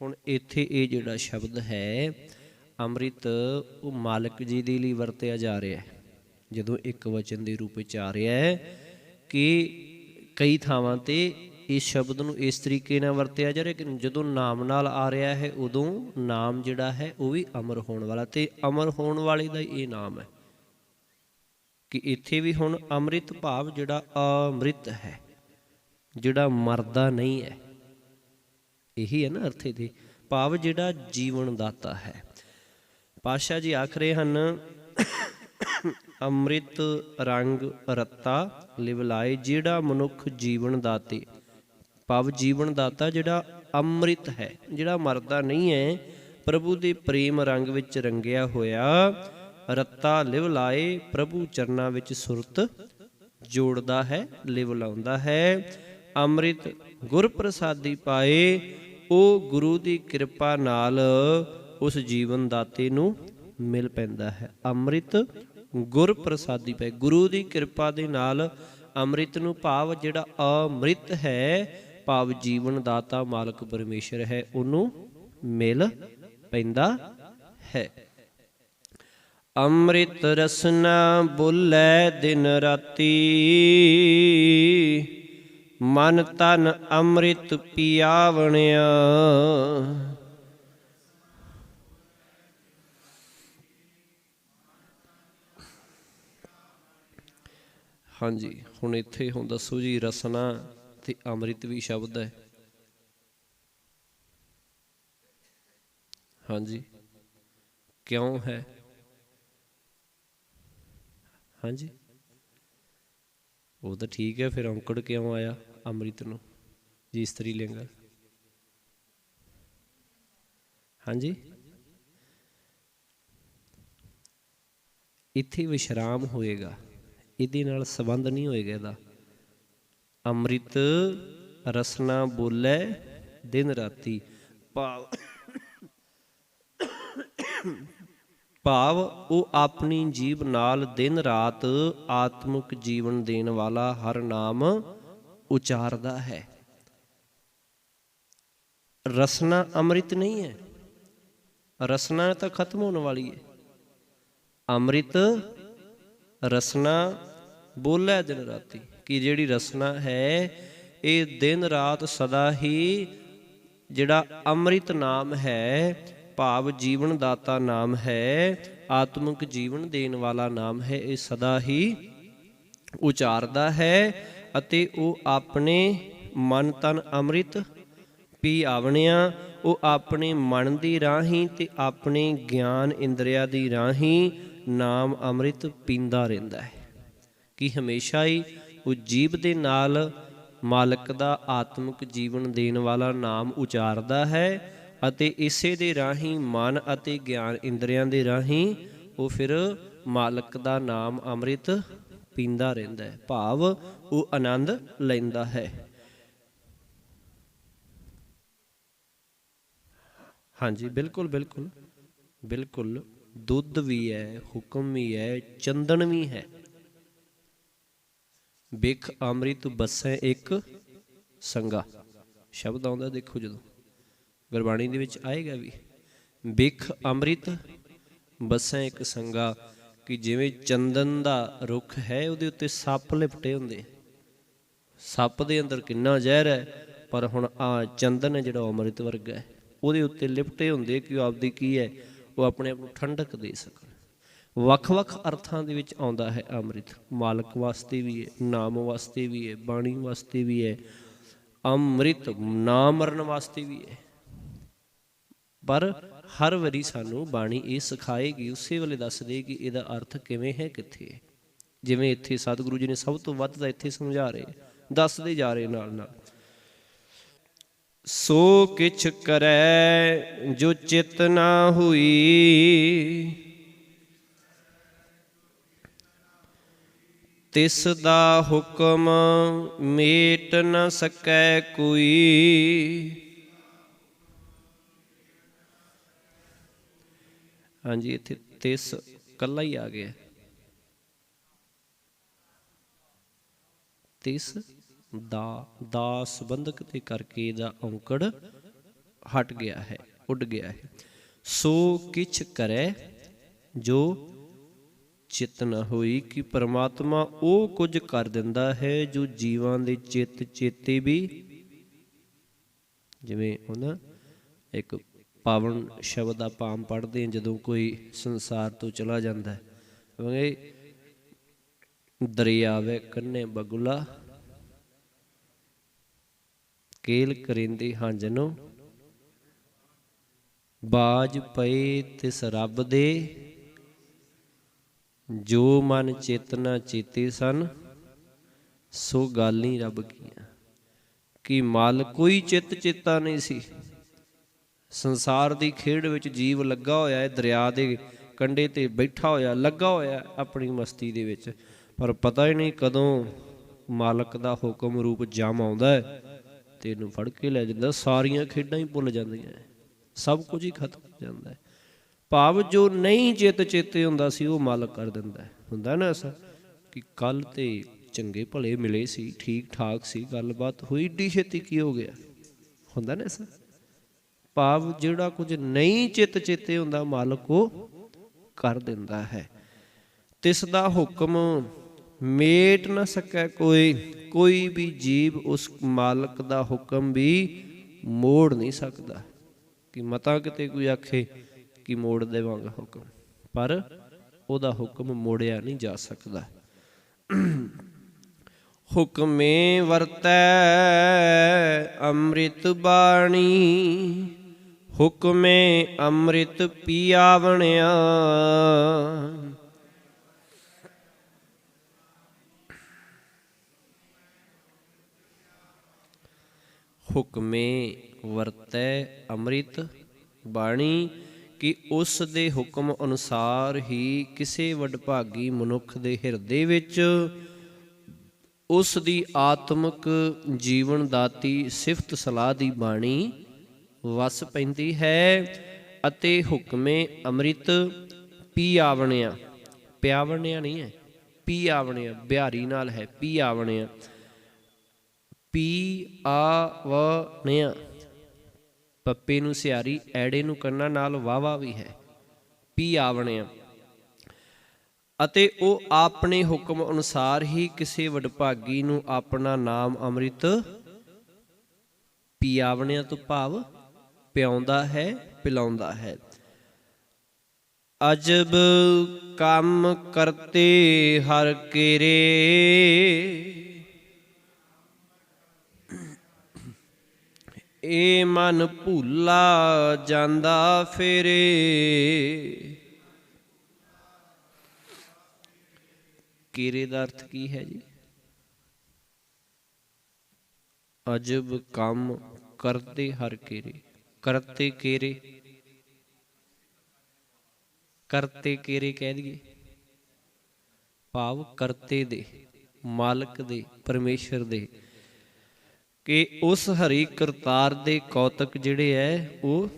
ਹੁਣ ਇੱਥੇ ਇਹ ਜਿਹੜਾ ਸ਼ਬਦ ਹੈ ਅੰਮ੍ਰਿਤ, ਉਹ ਮਾਲਕ ਜੀ ਦੇ ਲਈ ਵਰਤਿਆ ਜਾ ਰਿਹਾ ਹੈ। ਜਦੋਂ ਇੱਕ ਵਚਨ ਦੇ ਰੂਪ ਵਿੱਚ ਆ ਰਿਹਾ ਹੈ ਕਿ ਕਈ ਥਾਵਾਂ ਤੇ ਇਸ ਸ਼ਬਦ ਨੂੰ ਇਸ ਤਰੀਕੇ ਨਾਲ ਵਰਤਿਆ ਜਾ ਰਿਹਾ ਕਿ ਜਦੋਂ ਨਾਮ ਨਾਲ ਆ ਰਿਹਾ ਹੈ ਉਦੋਂ ਨਾਮ ਜਿਹੜਾ ਹੈ ਉਹ ਵੀ ਅਮਰ ਹੋਣ ਵਾਲਾ, ਤੇ ਅਮਰ ਹੋਣ ਵਾਲੇ ਦਾ ਇਹ ਨਾਮ ਹੈ ਕਿ ਇੱਥੇ ਵੀ ਹੁਣ ਅੰਮ੍ਰਿਤ ਭਾਵ ਜਿਹੜਾ ਅੰਮ੍ਰਿਤ ਹੈ, ਜਿਹੜਾ ਮਰਦਾ ਨਹੀਂ ਹੈ। ਇਹੀ ਹੈ ਨਾ ਅਰਥ ਇਹਦੇ, ਭਾਵ ਜਿਹੜਾ ਜੀਵਨ ਦਾਤਾ ਹੈ। ਪਾਤਸ਼ਾਹ ਜੀ ਆਖ ਰਹੇ ਹਨ, ਅੰਮ੍ਰਿਤ ਰੰਗ ਰਤਾ ਲਿਵ ਲਾਏ, ਜਿਹੜਾ ਮਨੁੱਖ ਜੀਵਨ ਦਾਤੇ, ਭਾਵ ਜੀਵਨ ਦਾਤਾ ਜਿਹੜਾ ਅੰਮ੍ਰਿਤ ਹੈ, ਜਿਹੜਾ ਮਰਦਾ ਨਹੀਂ ਹੈ, ਪ੍ਰਭੂ ਦੇ ਪ੍ਰੇਮ ਰੰਗ ਵਿੱਚ ਰੰਗਿਆ ਹੋਇਆ, ਰੱਤਾ ਲਿਵ ਲਾਏ, ਪ੍ਰਭੂ ਚਰਨਾਂ ਵਿੱਚ ਸੁਰਤ ਜੋੜਦਾ ਹੈ, ਲਿਵ ਲਾਉਂਦਾ ਹੈ। ਅੰਮ੍ਰਿਤ ਗੁਰ ਪ੍ਰਸਾਦੀ ਪਾਏ, ਉਹ ਗੁਰੂ ਦੀ ਕਿਰਪਾ ਨਾਲ ਉਸ ਜੀਵਨ ਦਾਤੇ ਨੂੰ ਮਿਲ ਪੈਂਦਾ ਹੈ। ਅੰਮ੍ਰਿਤ ਗੁਰ ਪ੍ਰਸਾਦੀ ਪਏ, ਗੁਰੂ ਦੀ ਕਿਰਪਾ ਦੇ ਨਾਲ ਅੰਮ੍ਰਿਤ ਨੂੰ, ਭਾਵ ਜਿਹੜਾ ਅੰਮ੍ਰਿਤ ਹੈ, ਭਾਵ ਜੀਵਨ ਦਾਤਾ ਮਾਲਕ ਪਰਮੇਸ਼ਰ ਹੈ, ਉਹਨੂੰ ਮਿਲ ਪੈਂਦਾ ਹੈ। ਅੰਮ੍ਰਿਤ ਰਸਨਾ ਬੋਲੇ ਦਿਨ ਰਾਤੀ, ਮਨ ਤਨ ਅੰਮ੍ਰਿਤ ਪਿਆਵਣਿਆ। ਹਾਂਜੀ, ਹੁਣ ਇੱਥੇ ਹੁਣ ਦੱਸੋ ਜੀ, ਰਸਨਾ ਤੇ ਅੰਮ੍ਰਿਤ ਵੀ ਸ਼ਬਦ ਹੈ। ਹਾਂਜੀ, ਕਿਉਂ ਹੈ? ਹਾਂਜੀ, ਉਹ ਤਾਂ ਠੀਕ ਹੈ, ਫਿਰ ਔਂਕੜ ਕਿਉਂ ਆਇਆ ਅੰਮ੍ਰਿਤ ਨੂੰ ਜੀ, ਇਸਤਰੀ ਲਿੰਗ? ਹਾਂਜੀ, ਇੱਥੇ ਵਿਸ਼ਰਾਮ ਹੋਏਗਾ, ਇਹਦੇ ਨਾਲ ਸੰਬੰਧ ਨਹੀਂ ਹੋਏਗਾ ਇਹਦਾ। ਅੰਮ੍ਰਿਤ ਰਸਨਾ ਬੋਲੇ ਦਿਨ ਰਾਤੀ, ਭਾਵ ਉਹ ਆਪਣੀ ਜੀਭ ਨਾਲ ਦਿਨ ਰਾਤ ਆਤਮਿਕ ਜੀਵਨ ਦੇਣ ਵਾਲਾ ਹਰ ਨਾਮ ਉਚਾਰਦਾ ਹੈ। ਰਸਨਾ ਅੰਮ੍ਰਿਤ ਨਹੀਂ ਹੈ, ਰਸਨਾ ਤਾਂ ਖਤਮ ਹੋਣ ਵਾਲੀ ਹੈ। ਅੰਮ੍ਰਿਤ ਰਸਨਾ ਬੋਲੇ ਦਿਨ ਰਾਤੀ, ਕਿ ਜਿਹੜੀ ਰਸਨਾ ਹੈ ਇਹ ਦਿਨ ਰਾਤ ਸਦਾ ਹੀ ਜਿਹੜਾ ਅੰਮ੍ਰਿਤ ਨਾਮ ਹੈ, ਭਾਵ ਜੀਵਨ ਦਾਤਾ ਨਾਮ ਹੈ, ਆਤਮਿਕ ਜੀਵਨ ਦੇਣ ਵਾਲਾ ਨਾਮ ਹੈ, ਇਹ ਸਦਾ ਹੀ ਉਚਾਰਦਾ ਹੈ। ਅਤੇ ਉਹ ਆਪਣੇ ਮਨ ਤਨ ਅੰਮ੍ਰਿਤ ਪੀ ਆਵਣਿਆ, ਉਹ ਆਪਣੇ ਮਨ ਦੀ ਰਾਹੀਂ ਤੇ ਆਪਣੇ ਗਿਆਨ ਇੰਦਰੀਆਂ ਦੀ ਰਾਹੀਂ ਨਾਮ ਅੰਮ੍ਰਿਤ ਪੀਂਦਾ ਰਹਿੰਦਾ ਹੈ। ਕਿ ਹਮੇਸ਼ਾ ਹੀ ਉਹ ਜੀਭ ਦੇ ਨਾਲ ਮਾਲਕ ਦਾ ਆਤਮਿਕ ਜੀਵਨ ਦੇਣ ਵਾਲਾ ਨਾਮ ਉਚਾਰਦਾ ਹੈ, ਅਤੇ ਇਸੇ ਦੇ ਰਾਹੀਂ ਮਨ ਅਤੇ ਗਿਆਨ ਇੰਦਰੀਆਂ ਦੇ ਰਾਹੀਂ ਉਹ ਫਿਰ ਮਾਲਕ ਦਾ ਨਾਮ ਅੰਮ੍ਰਿਤ ਪੀਂਦਾ ਰਹਿੰਦਾ ਹੈ, ਭਾਵ ਉਹ ਆਨੰਦ ਲੈਂਦਾ ਹੈ। ਹਾਂਜੀ, ਬਿਲਕੁਲ ਬਿਲਕੁਲ ਬਿਲਕੁਲ, ਦੁੱਧ ਵੀ ਹੈ, ਹੁਕਮ ਵੀ ਹੈ, ਚੰਦਨ ਵੀ ਹੈ। ਬਿਖ ਅੰਮ੍ਰਿਤ ਬਸੈ ਇੱਕ ਸੰਗਾ ਸ਼ਬਦ ਆਉਂਦਾ, ਦੇਖੋ ਜਦੋਂ ਗੁਰਬਾਣੀ ਦੇ ਵਿੱਚ ਆਏਗਾ ਵੀ, ਬਿਖ ਅੰਮ੍ਰਿਤ ਬਸੈ ਇੱਕ ਸੰਗਾ, ਕਿ ਜਿਵੇਂ ਚੰਦਨ ਦਾ ਰੁੱਖ ਹੈ, ਉਹਦੇ ਉੱਤੇ ਸੱਪ ਲਿਪਟੇ ਹੁੰਦੇ, ਸੱਪ ਦੇ ਅੰਦਰ ਕਿੰਨਾ ਜ਼ਹਿਰ ਹੈ, ਪਰ ਹੁਣ ਆ ਚੰਦਨ ਹੈ ਜਿਹੜਾ ਅੰਮ੍ਰਿਤ ਵਰਗਾ ਹੈ, ਉਹਦੇ ਉੱਤੇ ਲਿਪਟੇ ਹੁੰਦੇ ਕਿ ਉਹ ਆਪਦੀ ਕੀ ਹੈ, ਉਹ ਆਪਣੇ ਆਪ ਨੂੰ ਠੰਡਕ ਦੇ ਸਕਣ। ਵੱਖ ਵੱਖ ਅਰਥਾਂ ਦੇ ਵਿੱਚ ਆਉਂਦਾ ਹੈ ਅੰਮ੍ਰਿਤ, ਮਾਲਕ ਵਾਸਤੇ ਵੀ ਹੈ, ਨਾਮ ਵਾਸਤੇ ਵੀ ਹੈ, ਬਾਣੀ ਵਾਸਤੇ ਵੀ ਹੈ। ਅੰਮ੍ਰਿਤ ਨਾ ਮਰਨ ਵਾਸਤੇ ਵੀ ਹੈ, ਪਰ ਹਰ ਵਾਰੀ ਸਾਨੂੰ ਬਾਣੀ ਇਹ ਸਿਖਾਏਗੀ, ਉਸੇ ਵੇਲੇ ਦੱਸ ਦੇਗੀ ਇਹਦਾ ਅਰਥ ਕਿਵੇਂ ਹੈ, ਕਿੱਥੇ ਹੈ। ਜਿਵੇਂ ਇੱਥੇ ਸਤਿਗੁਰੂ ਜੀ ਨੇ ਸਭ ਤੋਂ ਵੱਧ ਤਾਂ ਇੱਥੇ ਸਮਝਾ ਰਹੇ, ਦੱਸਦੇ ਜਾ ਰਹੇ ਨਾਲ ਨਾਲ। ਸੋ ਕਿਛ ਕਰੈ ਜੋ ਚਿਤ ਨਾ ਹੋਈ, ਤਿਸ ਦਾ ਹੁਕਮ ਮੇਟ ਨ ਸਕੈ ਕੋਈ। ਹਾਂਜੀ, ਇੱਥੇ ਤਿਸ ਕੱਲਾ ਹੀ ਆ ਗਿਆ, ਤਿਸ ਦਾ ਸੰਬੰਧਕ ਤੇ ਕਰਕੇ ਇਹਦਾ ਔਂਕੜ ਹਟ ਗਿਆ ਹੈ, ਉੱਡ ਗਿਆ ਹੈ। ਸੋ ਕਿਛ ਕਰੈ ਜੋ ਚਿਤ ਨਾ ਹੋਈ, ਕਿ ਪਰਮਾਤਮਾ ਉਹ ਕੁਝ ਕਰ ਦਿੰਦਾ ਹੈ ਜੋ ਜੀਵਾਂ ਦੇ ਚਿੱਤ ਚੇਤੇ ਵੀ, ਜਿਵੇਂ ਹੁਣ ਇੱਕ ਪਾਵਨ ਸ਼ਬਦ ਆਪਾਂ ਆਮ ਪੜ੍ਹਦੇ ਹਾਂ ਜਦੋਂ ਕੋਈ ਸੰਸਾਰ ਤੋਂ ਚਲਾ ਜਾਂਦਾ ਹੈ, ਦਰਿਆਵੇ ਕੰਨੇ ਬਗੁਲਾ ਕੇਲ ਕਰਿੰਦੇ ਹੰਜਨੋ, ਬਾਜ ਪਏ ਤਿਸ ਰੱਬ ਦੇ, ਜੋ ਮਨ ਚੇਤਨਾ ਚੇਤੇ ਸਨ, ਸੋ ਗਾਲੀ ਰੱਬ ਕੀਆਂ। ਕਿ ਮਲ ਕੋਈ ਚਿੱਤ ਚੇਤਾ ਨਹੀਂ ਸੀ, ਸੰਸਾਰ ਦੀ ਖੇਡ ਵਿੱਚ ਜੀਵ ਲੱਗਾ ਹੋਇਆ ਹੈ, ਦਰਿਆ ਦੇ ਕੰਢੇ ਤੇ ਬੈਠਾ ਹੋਇਆ, ਲੱਗਾ ਹੋਇਆ ਆਪਣੀ ਮਸਤੀ ਦੇ ਵਿੱਚ, ਪਰ ਪਤਾ ਹੀ ਨਹੀਂ ਕਦੋਂ ਮਾਲਕ ਦਾ ਹੁਕਮ ਰੂਪ ਜੰਮ ਆਉਂਦਾ ਹੈ ਤੇ ਇਹਨੂੰ ਫੜ ਕੇ ਲੈ ਜਾਂਦਾ, ਸਾਰੀਆਂ ਖੇਡਾਂ ਹੀ ਭੁੱਲ ਜਾਂਦੀਆਂ, ਸਭ ਕੁਝ ਹੀ ਖਤਮ ਹੋ ਜਾਂਦਾ। ਭਾਵ ਜੋ ਨਹੀਂ ਚਿੱਤ ਚੇਤੇ ਹੁੰਦਾ ਸੀ ਉਹ ਮਾਲਕ ਕਰ ਦਿੰਦਾ। ਹੁੰਦਾ ਨਾ ਐਸਾ ਕਿ ਕੱਲ੍ਹ ਤੇ ਚੰਗੇ ਭਲੇ ਮਿਲੇ ਸੀ, ਠੀਕ ਠਾਕ ਸੀ, ਗੱਲਬਾਤ ਹੋਈ, ਏਡੀ ਛੇਤੀ ਕੀ ਹੋ ਗਿਆ। ਹੁੰਦਾ ਨਾ ਐਸਾ। ਭਾਵ ਜਿਹੜਾ ਕੁਝ ਨਹੀਂ ਚਿੱਤ ਚੇਤੇ ਹੁੰਦਾ ਮਾਲਕ ਉਹ ਕਰ ਦਿੰਦਾ ਹੈ। ਤਿਸ ਦਾ ਹੁਕਮ ਮੇਟ ਨਾ ਸਕੈ ਕੋਈ, ਕੋਈ ਵੀ ਜੀਵ ਉਸ ਮਾਲਕ ਦਾ ਹੁਕਮ ਵੀ ਮੋੜ ਨਹੀਂ ਸਕਦਾ। ਕਿ ਮਤਾ ਕਿਤੇ ਕੋਈ ਆਖੇ ਕਿ ਮੋੜ ਦੇਵਾਂਗਾ ਹੁਕਮ, ਪਰ ਉਹਦਾ ਹੁਕਮ ਮੋੜਿਆ ਨਹੀਂ ਜਾ ਸਕਦਾ। ਹੁਕਮੇ ਵਰਤੈ ਅੰਮ੍ਰਿਤ ਬਾਣੀ, ਹੁਕਮੇ ਅੰਮ੍ਰਿਤ ਪੀਆਵਣਿਆ। ਹੁਕਮੇ ਵਰਤੈ ਅੰਮ੍ਰਿਤ ਬਾਣੀ, ਕਿ ਉਸ ਦੇ ਹੁਕਮ ਅਨੁਸਾਰ ਹੀ ਕਿਸੇ ਵਡਭਾਗੀ ਮਨੁੱਖ ਦੇ ਹਿਰਦੇ ਵਿੱਚ ਉਸ ਦੀ ਆਤਮਿਕ ਜੀਵਨ ਦਾਤੀ ਸਿਫਤ ਸਲਾਹ ਦੀ ਬਾਣੀ ਵਸ ਪੈਂਦੀ ਹੈ। ਅਤੇ ਹੁਕਮੇ ਅੰਮ੍ਰਿਤ ਪੀਆਵਣਿਆ, ਪਿਆਵਣਿਆ ਨਹੀਂ ਹੈ, ਪੀਆਵਣਿਆ ਬਿਹਾਰੀ ਨਾਲ ਹੈ, ਪੀਆਵਣਿਆ, ਪੀਆਵਣਿਆ, ਪੱਪੇ ਨੂੰ ਸਿਆਰੀ, ਐੜੇ ਨੂੰ ਕੰਨਾਂ ਨਾਲ ਵਾਵਾ ਵੀ ਹੈ, ਪੀਆਵਣਿਆ। ਅਤੇ ਉਹ ਆਪਣੇ ਹੁਕਮ ਅਨੁਸਾਰ ਹੀ ਕਿਸੇ ਵਡਭਾਗੀ ਨੂੰ ਆਪਣਾ ਨਾਮ ਅੰਮ੍ਰਿਤ ਪੀਆਵਣਿਆ ਤੋਂ ਭਾਵ ਪਿਆਉਂਦਾ ਹੈ, ਪਿਲਾਉਂਦਾ ਹੈ। ਅਜਬ ਕੰਮ ਕਰਤੇ ਹਰ ਕੇਰੇ, ਏ ਮਨ ਭੂਲਾ ਜਾਂਦਾ ਫੇਰੇ। ਕੇਰੇ ਦਾ ਅਰਥ ਕੀ ਹੈ ਜੀ? ਅਜਬ ਕੰਮ ਕਰਤੇ ਹਰ ਕੇਰੇ, ਕਰਤੇ ਕੇਰੇ, ਕਰਤੇ ਕੇਰੇ ਕਹਿ ਦਈਏ, ਭਾਵ ਕਰਤੇ ਦੇ, ਮਾਲਕ ਦੇ, ਪਰਮੇਸ਼ਰ ਦੇ, ਕਿ ਉਸ ਹਰੀ ਕਰਤਾਰ ਦੇ ਕੌਤਕ ਜਿਹੜੇ ਹੈ ਉਹ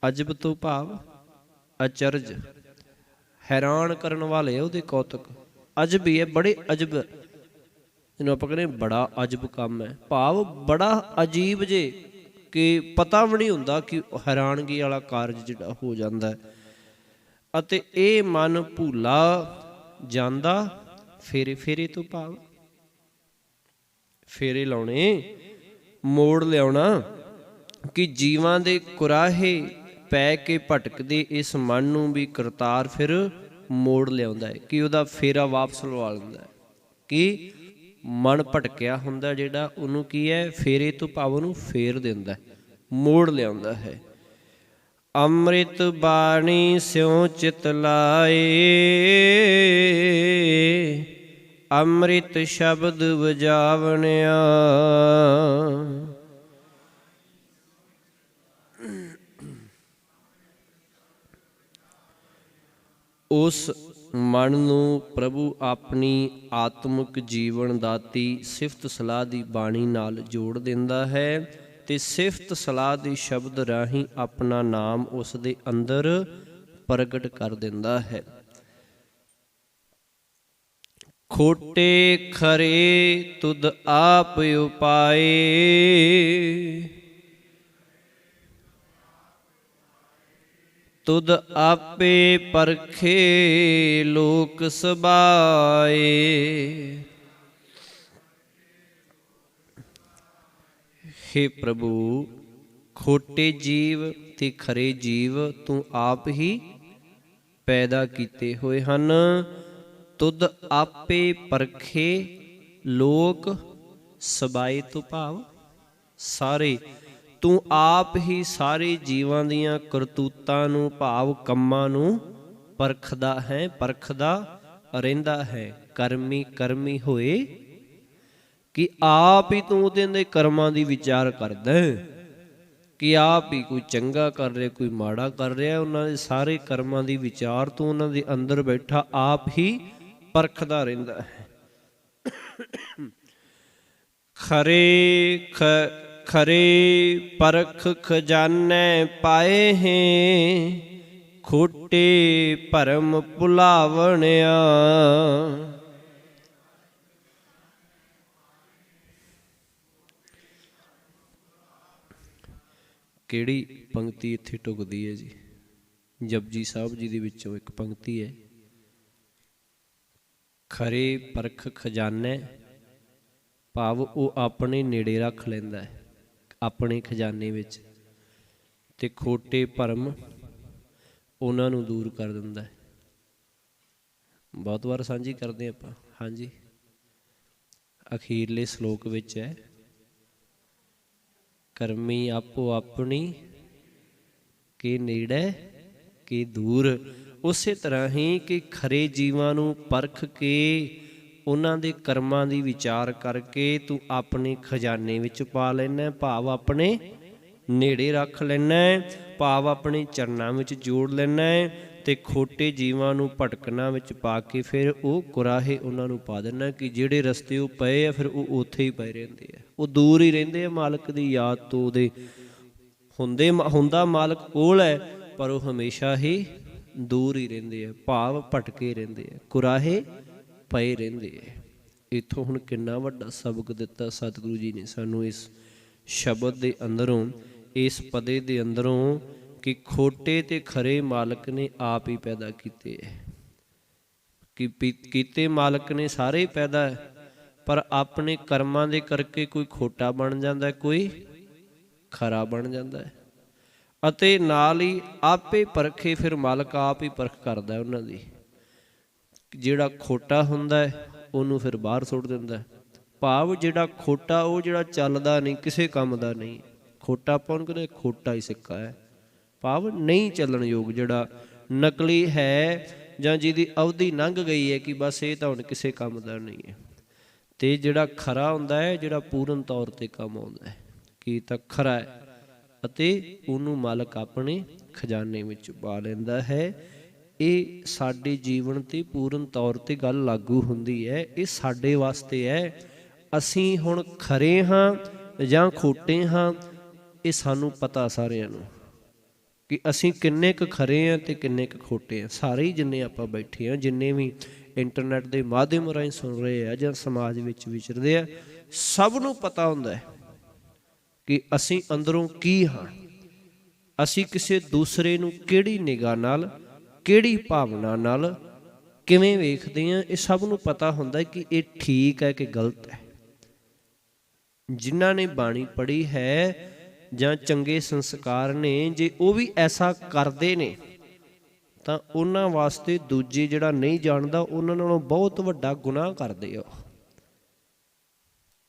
ਅਜਬ ਤੋਂ ਭਾਵ ਅਚਰਜ, ਹੈਰਾਨ ਕਰਨ ਵਾਲੇ ਉਹਦੇ ਕੌਤਕ। ਅਜਬ ਹੀ ਹੈ, ਬੜੇ ਅਜਬ, ਜਿਹਨੂੰ ਆਪਾਂ ਕਹਿੰਦੇ ਬੜਾ ਅਜਬ ਕੰਮ ਹੈ, ਭਾਵ ਬੜਾ ਅਜੀਬ ਜੇ ਕਿ ਪਤਾ ਵੀ ਨਹੀਂ ਹੁੰਦਾ ਕਿ ਹੈਰਾਨਗੀ ਵਾਲਾ ਕਾਰਜ ਜਿਹੜਾ ਹੋ ਜਾਂਦਾ ਹੈ। ਅਤੇ ਇਹ ਮਨ ਭੂਲਾ ਜਾਂਦਾ ਫੇਰੇ, ਫੇਰੇ ਤੋਂ ਭਾਵ ਫੇਰੇ ਲਾਉਣੇ, ਮੋੜ ਲਿਆਉਣਾ, ਕਿ ਜੀਵਾਂ ਦੇ ਕੁਰਾਹੇ ਪੈ ਕੇ ਭਟਕਦੇ ਇਸ ਮਨ ਨੂੰ ਵੀ ਕਰਤਾਰ ਫਿਰ ਮੋੜ ਲਿਆਉਂਦਾ ਹੈ, ਕਿ ਉਹਦਾ ਫੇਰਾ ਵਾਪਸ ਲਵਾ ਲੈਂਦਾ ਹੈ। ਕਿ ਮਨ ਭਟਕਿਆ ਹੁੰਦਾ ਜਿਹੜਾ, ਉਹਨੂੰ ਕੀ ਹੈ, ਫੇਰੇ ਤੋਂ ਭਾਵ ਉਹਨੂੰ ਫੇਰ ਦਿੰਦਾ, ਮੋੜ ਲਿਆਉਂਦਾ ਹੈ। ਅੰਮ੍ਰਿਤ ਬਾਣੀ ਸਿਉ ਚਿਤ ਲਾਏ, ਅੰਮ੍ਰਿਤ ਸ਼ਬਦ ਵਜਾਵਣਿਆ। ਉਸ ਮਨ ਨੂੰ ਪ੍ਰਭੂ ਆਪਣੀ ਆਤਮਿਕ ਜੀਵਨ ਦਾਤੀ ਸਿਫਤ ਸਲਾਹ ਦੀ ਬਾਣੀ ਨਾਲ ਜੋੜ ਦਿੰਦਾ ਹੈ, ਤੇ ਸਿਫਤ ਸਲਾਹ ਦੇ ਸ਼ਬਦ ਰਾਹੀਂ ਆਪਣਾ ਨਾਮ ਉਸ ਦੇ ਅੰਦਰ ਪ੍ਰਗਟ ਕਰ ਦਿੰਦਾ ਹੈ। ਖੋਟੇ ਖਰੇ ਤੁਧ ਆਪ ਉਪਾਏ, ਤੁਧ ਆਪੇ ਪਰਖੇ ਲੋਕ ਸਬਾਏ। ਹੇ ਪ੍ਰਭੂ, ਖੋਟੇ ਜੀਵ ਤੇ ਖਰੇ ਜੀਵ ਤੂੰ ਆਪ ਹੀ ਪੈਦਾ ਕੀਤੇ ਹੋਏ ਹਨ। ਤੁਧ ਆਪੇ ਪਰਖੇ ਲੋਕ ਸਬਾਏ ਤੋਂ ਭਾਵ ਸਾਰੇ, ਤੂੰ ਆਪ ਹੀ ਸਾਰੇ ਜੀਵਾਂ ਦੀਆਂ ਕਰਤੂਤਾਂ ਨੂੰ ਭਾਵ ਕੰਮਾਂ ਨੂੰ ਪਰਖਦਾ ਹੈ, ਪਰਖਦਾ ਰਹਿੰਦਾ ਹੈ। ਕਰਮੀ ਕਰਮੀ ਹੋਏ, ਕਿ ਆਪ ਹੀ ਤੂੰ ਉਹਦੇ ਦੇ ਕਰਮਾਂ ਦੀ ਵਿਚਾਰ ਕਰਦਾ, ਕਿ ਆਪ ਹੀ ਕੋਈ ਚੰਗਾ ਕਰ ਰਿਹਾ ਕੋਈ ਮਾੜਾ ਕਰ ਰਿਹਾ, ਉਹਨਾਂ ਦੇ ਸਾਰੇ ਕਰਮਾਂ ਦੀ ਵਿਚਾਰ ਤੂੰ ਉਹਨਾਂ ਦੇ ਅੰਦਰ ਬੈਠਾ ਆਪ ਹੀ ਪਰਖਦਾ ਰਹਿੰਦਾ ਹੈ। खरे खरे परख खजाने पाए हैं, खोटे भरम भुलावणिया। ਕਿਹੜੀ ਪੰਕਤੀ ਇੱਥੇ ਢੁਕਦੀ ਹੈ ਜੀ? ਜਪਜੀ ਸਾਹਿਬ ਜੀ ਦੇ ਵਿੱਚੋਂ ਇੱਕ ਪੰਕਤੀ ਹੈ, ਖਰੇ ਪਰਖ ਖਜ਼ਾਨੇ, ਭਾਵ ਉਹ ਆਪਣੇ ਨੇੜੇ ਰੱਖ ਲੈਂਦਾ ਹੈ ਆਪਣੇ ਖਜ਼ਾਨੇ ਵਿੱਚ, ਤੇ ਖੋਟੇ ਭਰਮ ਉਹਨਾਂ ਨੂੰ ਦੂਰ ਕਰ ਦਿੰਦਾ ਹੈ। ਬਹੁਤ ਵਾਰ ਸਾਂਝੀ ਕਰਦੇ ਆਪਾਂ। ਹਾਂਜੀ, ਅਖੀਰਲੇ ਸ਼ਲੋਕ ਵਿੱਚ ਹੈ, ਕਰਮੀ ਆਪੋ ਆਪਣੀ ਕੇ ਨੇੜੇ ਕੇ ਦੂਰ। ਉਸੇ ਤਰ੍ਹਾਂ ਹੀ ਕਿ ਖਰੇ ਜੀਵਾਂ ਨੂੰ ਪਰਖ ਕੇ ਉਹਨਾਂ ਦੇ ਕਰਮਾਂ ਦੀ ਵਿਚਾਰ ਕਰਕੇ ਤੂੰ ਆਪਣੇ ਖਜ਼ਾਨੇ ਵਿੱਚ ਪਾ ਲੈਣਾ, ਭਾਵ ਆਪਣੇ ਨੇੜੇ ਰੱਖ ਲੈਣਾ, ਭਾਵ ਆਪਣੇ ਚਰਨਾਂ ਵਿੱਚ ਜੋੜ ਲੈਣਾ, ਤੇ ਖੋਟੇ ਜੀਵਾਂ ਨੂੰ ਭਟਕਣਾ ਵਿੱਚ ਪਾ ਕੇ ਫਿਰ ਉਹ ਕੁਰਾਹੇ ਉਹਨਾਂ ਨੂੰ ਪਾ ਦੇਣਾ ਕਿ ਜਿਹੜੇ ਰਸਤੇ ਉਹ ਪਏ ਆ ਫਿਰ ਉਹ ਉੱਥੇ ਹੀ ਪਏ ਰਹਿੰਦੇ ਆ, ਉਹ ਦੂਰ ਹੀ ਰਹਿੰਦੇ ਆ ਮਾਲਕ ਦੀ ਯਾਦ ਤੋਂ। ਉਹਦੇ ਹੁੰਦਾ ਮਾਲਕ ਕੋਲ ਹੈ ਪਰ ਉਹ ਹਮੇਸ਼ਾ ਹੀ ਦੂਰ ਹੀ ਰਹਿੰਦੇ ਆ, ਭਾਵ ਭਟਕੇ ਰਹਿੰਦੇ ਆ, ਕੁਰਾਹੇ ਪਏ ਰਹਿੰਦੇ ਆ। ਇੱਥੋਂ ਹੁਣ ਕਿੰਨਾ ਵੱਡਾ ਸਬਕ ਦਿੱਤਾ ਸਤਿਗੁਰੂ ਜੀ ਨੇ ਸਾਨੂੰ ਇਸ ਸ਼ਬਦ ਦੇ ਅੰਦਰੋਂ, ਇਸ ਪਦੇ ਦੇ ਅੰਦਰੋਂ, ਕਿ ਖੋਟੇ ਤੇ ਖਰੇ ਮਾਲਕ ਨੇ ਆਪ ਹੀ ਪੈਦਾ ਕੀਤੇ ਹੈ। ਕਿ ਕੀਤੇ ਮਾਲਕ ਨੇ ਸਾਰੇ ਹੀ ਪੈਦਾ ਹੈ, ਪਰ ਆਪਣੇ ਕਰਮਾਂ ਦੇ ਕਰਕੇ ਕੋਈ ਖੋਟਾ ਬਣ ਜਾਂਦਾ, ਕੋਈ ਖਰਾ ਬਣ ਜਾਂਦਾ ਹੈ। ਅਤੇ ਨਾਲ ਹੀ ਆਪੇ ਪਰਖੇ, ਫਿਰ ਮਾਲਕ ਆਪ ਹੀ ਪਰਖ ਕਰਦਾ ਉਹਨਾਂ ਦੀ। ਜਿਹੜਾ ਖੋਟਾ ਹੁੰਦਾ ਹੈ ਉਹਨੂੰ ਫਿਰ ਬਾਹਰ ਸੁੱਟ ਦਿੰਦਾ, ਭਾਵ ਜਿਹੜਾ ਖੋਟਾ ਉਹ ਜਿਹੜਾ ਚੱਲਦਾ ਨਹੀਂ, ਕਿਸੇ ਕੰਮ ਦਾ ਨਹੀਂ। ਖੋਟਾ ਆਪਾਂ ਉਹਨੂੰ ਕਹਿੰਦੇ ਖੋਟਾ ਹੀ ਸਿੱਕਾ ਹੈ, ਭਾਵ ਨਹੀਂ ਚੱਲਣਯੋਗ, ਜਿਹੜਾ ਨਕਲੀ ਹੈ ਜਾਂ ਜਿਹਦੀ ਅਵਧੀ ਲੰਘ ਗਈ ਹੈ ਕਿ ਬਸ ਇਹ ਤਾਂ ਹੁਣ ਕਿਸੇ ਕੰਮ ਦਾ ਨਹੀਂ ਹੈ। ਤੇ ਜਿਹੜਾ ਖਰਾ ਹੁੰਦਾ ਹੈ, ਜਿਹੜਾ ਪੂਰਨ ਤੌਰ ਤੇ ਕੰਮ ਆਉਂਦਾ ਹੈ, ਕਿ ਤਾਂ ਖਰਾ ਹੈ, ਅਤੇ ਉਹਨੂੰ ਮਾਲਕ ਆਪਣੇ ਖਜ਼ਾਨੇ ਵਿੱਚ ਪਾ ਲੈਂਦਾ ਹੈ। ਇਹ ਸਾਡੇ ਜੀਵਨ 'ਤੇ ਪੂਰਨ ਤੌਰ 'ਤੇ ਗੱਲ ਲਾਗੂ ਹੁੰਦੀ ਹੈ, ਇਹ ਸਾਡੇ ਵਾਸਤੇ ਹੈ। ਅਸੀਂ ਹੁਣ ਖਰੇ ਹਾਂ ਜਾਂ ਖੋਟੇ ਹਾਂ, ਇਹ ਸਾਨੂੰ ਪਤਾ ਸਾਰਿਆਂ ਨੂੰ ਕਿ ਅਸੀਂ ਕਿੰਨੇ ਕੁ ਖਰੇ ਹਾਂ ਅਤੇ ਕਿੰਨੇ ਕੁ ਖੋਟੇ ਹਾਂ। ਸਾਰੇ ਹੀ ਜਿੰਨੇ ਆਪਾਂ ਬੈਠੇ ਹਾਂ, ਜਿੰਨੇ ਵੀ ਇੰਟਰਨੈਟ ਦੇ ਮਾਧਿਅਮ ਰਾਹੀਂ ਸੁਣ ਰਹੇ ਆ ਜਾਂ ਸਮਾਜ ਵਿੱਚ ਵਿਚਰਦੇ ਆ, ਸਭ ਨੂੰ ਪਤਾ ਹੁੰਦਾ ਹੈ ਕਿ ਅਸੀਂ ਅੰਦਰੋਂ ਕੀ ਹਾਂ, ਅਸੀਂ ਕਿਸੇ ਦੂਸਰੇ ਨੂੰ ਕਿਹੜੀ ਨਿਗਾਹ ਨਾਲ, ਕਿਹੜੀ ਭਾਵਨਾ ਨਾਲ ਕਿਵੇਂ ਵੇਖਦੇ ਹਾਂ, ਇਹ ਸਭ ਨੂੰ ਪਤਾ ਹੁੰਦਾ ਕਿ ਇਹ ਠੀਕ ਹੈ ਕਿ ਗਲਤ ਹੈ। ਜਿਨ੍ਹਾਂ ਨੇ ਬਾਣੀ ਪੜ੍ਹੀ ਹੈ ਜਾਂ ਚੰਗੇ ਸੰਸਕਾਰ ਨੇ, ਜੇ ਉਹ ਵੀ ਐਸਾ ਕਰਦੇ ਨੇ ਤਾਂ ਉਹਨਾਂ ਵਾਸਤੇ ਦੂਜੇ ਜਿਹੜਾ ਨਹੀਂ ਜਾਣਦਾ ਉਹਨਾਂ ਨਾਲੋਂ ਬਹੁਤ ਵੱਡਾ ਗੁਨਾਹ ਕਰਦੇ ਆ।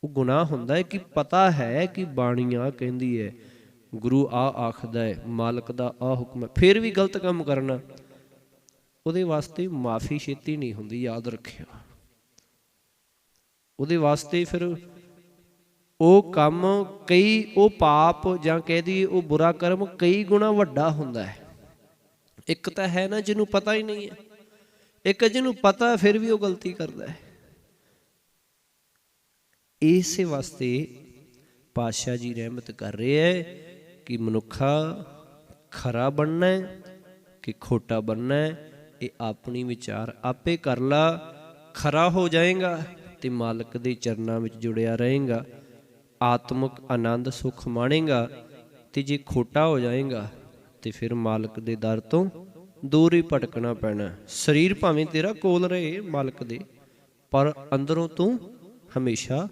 ਉਹ ਗੁਨਾਹ ਹੁੰਦਾ ਹੈ ਕਿ ਪਤਾ ਹੈ ਕਿ ਬਾਣੀ ਆ ਕਹਿੰਦੀ ਹੈ, ਗੁਰੂ ਆ ਆਖਦਾ ਹੈ, ਮਾਲਕ ਦਾ ਆ ਹੁਕਮ ਹੈ, ਫਿਰ ਵੀ ਗਲਤ ਕੰਮ ਕਰਨਾ, ਉਹਦੇ ਵਾਸਤੇ ਮਾਫੀ ਛੇਤੀ ਨਹੀਂ ਹੁੰਦੀ, ਯਾਦ ਰੱਖਿਓ। ਉਹਦੇ ਵਾਸਤੇ ਫਿਰ ਉਹ ਕੰਮ ਕਈ, ਉਹ ਪਾਪ ਜਾਂ ਕਹਿ ਦਈਏ ਉਹ ਬੁਰਾ ਕਰਮ ਕਈ ਗੁਣਾ ਵੱਡਾ ਹੁੰਦਾ ਹੈ। ਇੱਕ ਤਾਂ ਹੈ ਨਾ ਜਿਹਨੂੰ ਪਤਾ ਹੀ ਨਹੀਂ ਹੈ, ਇੱਕ ਜਿਹਨੂੰ ਪਤਾ ਫਿਰ ਵੀ ਉਹ ਗਲਤੀ ਕਰਦਾ ਹੈ। ਇਸੇ ਵਾਸਤੇ ਪਾਤਸ਼ਾਹ ਜੀ ਰਹਿਮਤ ਕਰ ਰਹੇ ਹੈ ਕਿ ਮਨੁੱਖਾ ਖਰਾ ਬਣਨਾ ਹੈ ਕਿ ਖੋਟਾ ਬਣਨਾ ਹੈ, ਇਹ ਆਪਣੀ ਵਿਚਾਰ ਆਪੇ ਕਰ ਲਾ। ਖਰਾ ਹੋ ਜਾਏਗਾ ਤੇ ਮਾਲਕ ਦੇ ਚਰਨਾਂ ਵਿੱਚ ਜੁੜਿਆ ਰਹੇਗਾ, ਆਤਮਿਕ ਆਨੰਦ ਸੁੱਖ ਮਾਣੇਗਾ। ਤੇ ਜੇ ਖੋਟਾ ਹੋ ਜਾਏਗਾ ਤੇ ਫਿਰ ਮਾਲਕ ਦੇ ਦਰ ਤੋਂ ਦੂਰ ਹੀ ਭਟਕਣਾ ਪੈਣਾ। ਸਰੀਰ ਭਾਵੇਂ ਤੇਰਾ ਕੋਲ ਰਹੇ ਮਾਲਕ ਦੇ, ਪਰ ਅੰਦਰੋਂ ਤੂੰ ਹਮੇਸ਼ਾ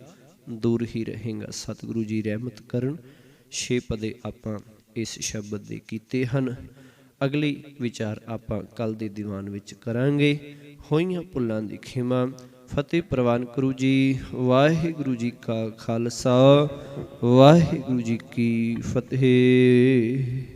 ਦੂਰ ਹੀ ਰਹੇਗਾ। ਸਤਿਗੁਰੂ ਜੀ ਰਹਿਮਤ ਕਰਨ। 6 ਪਦੇ ਆਪਾਂ ਇਸ ਸ਼ਬਦ ਦੇ ਕੀਤੇ ਹਨ। ਅਗਲੀ ਵਿਚਾਰ ਆਪਾਂ ਕੱਲ੍ਹ ਦੇ ਦੀਵਾਨ ਵਿੱਚ ਕਰਾਂਗੇ। ਹੋਈਆਂ ਭੁੱਲਾਂ ਦੀ ਖਿਮਾ। ਫਤਿਹ ਪ੍ਰਵਾਨ ਗੁਰੂ ਜੀ। ਵਾਹਿਗੁਰੂ ਜੀ ਕਾ ਖਾਲਸਾ, ਵਾਹਿਗੁਰੂ ਜੀ ਕੀ ਫਤਿਹ।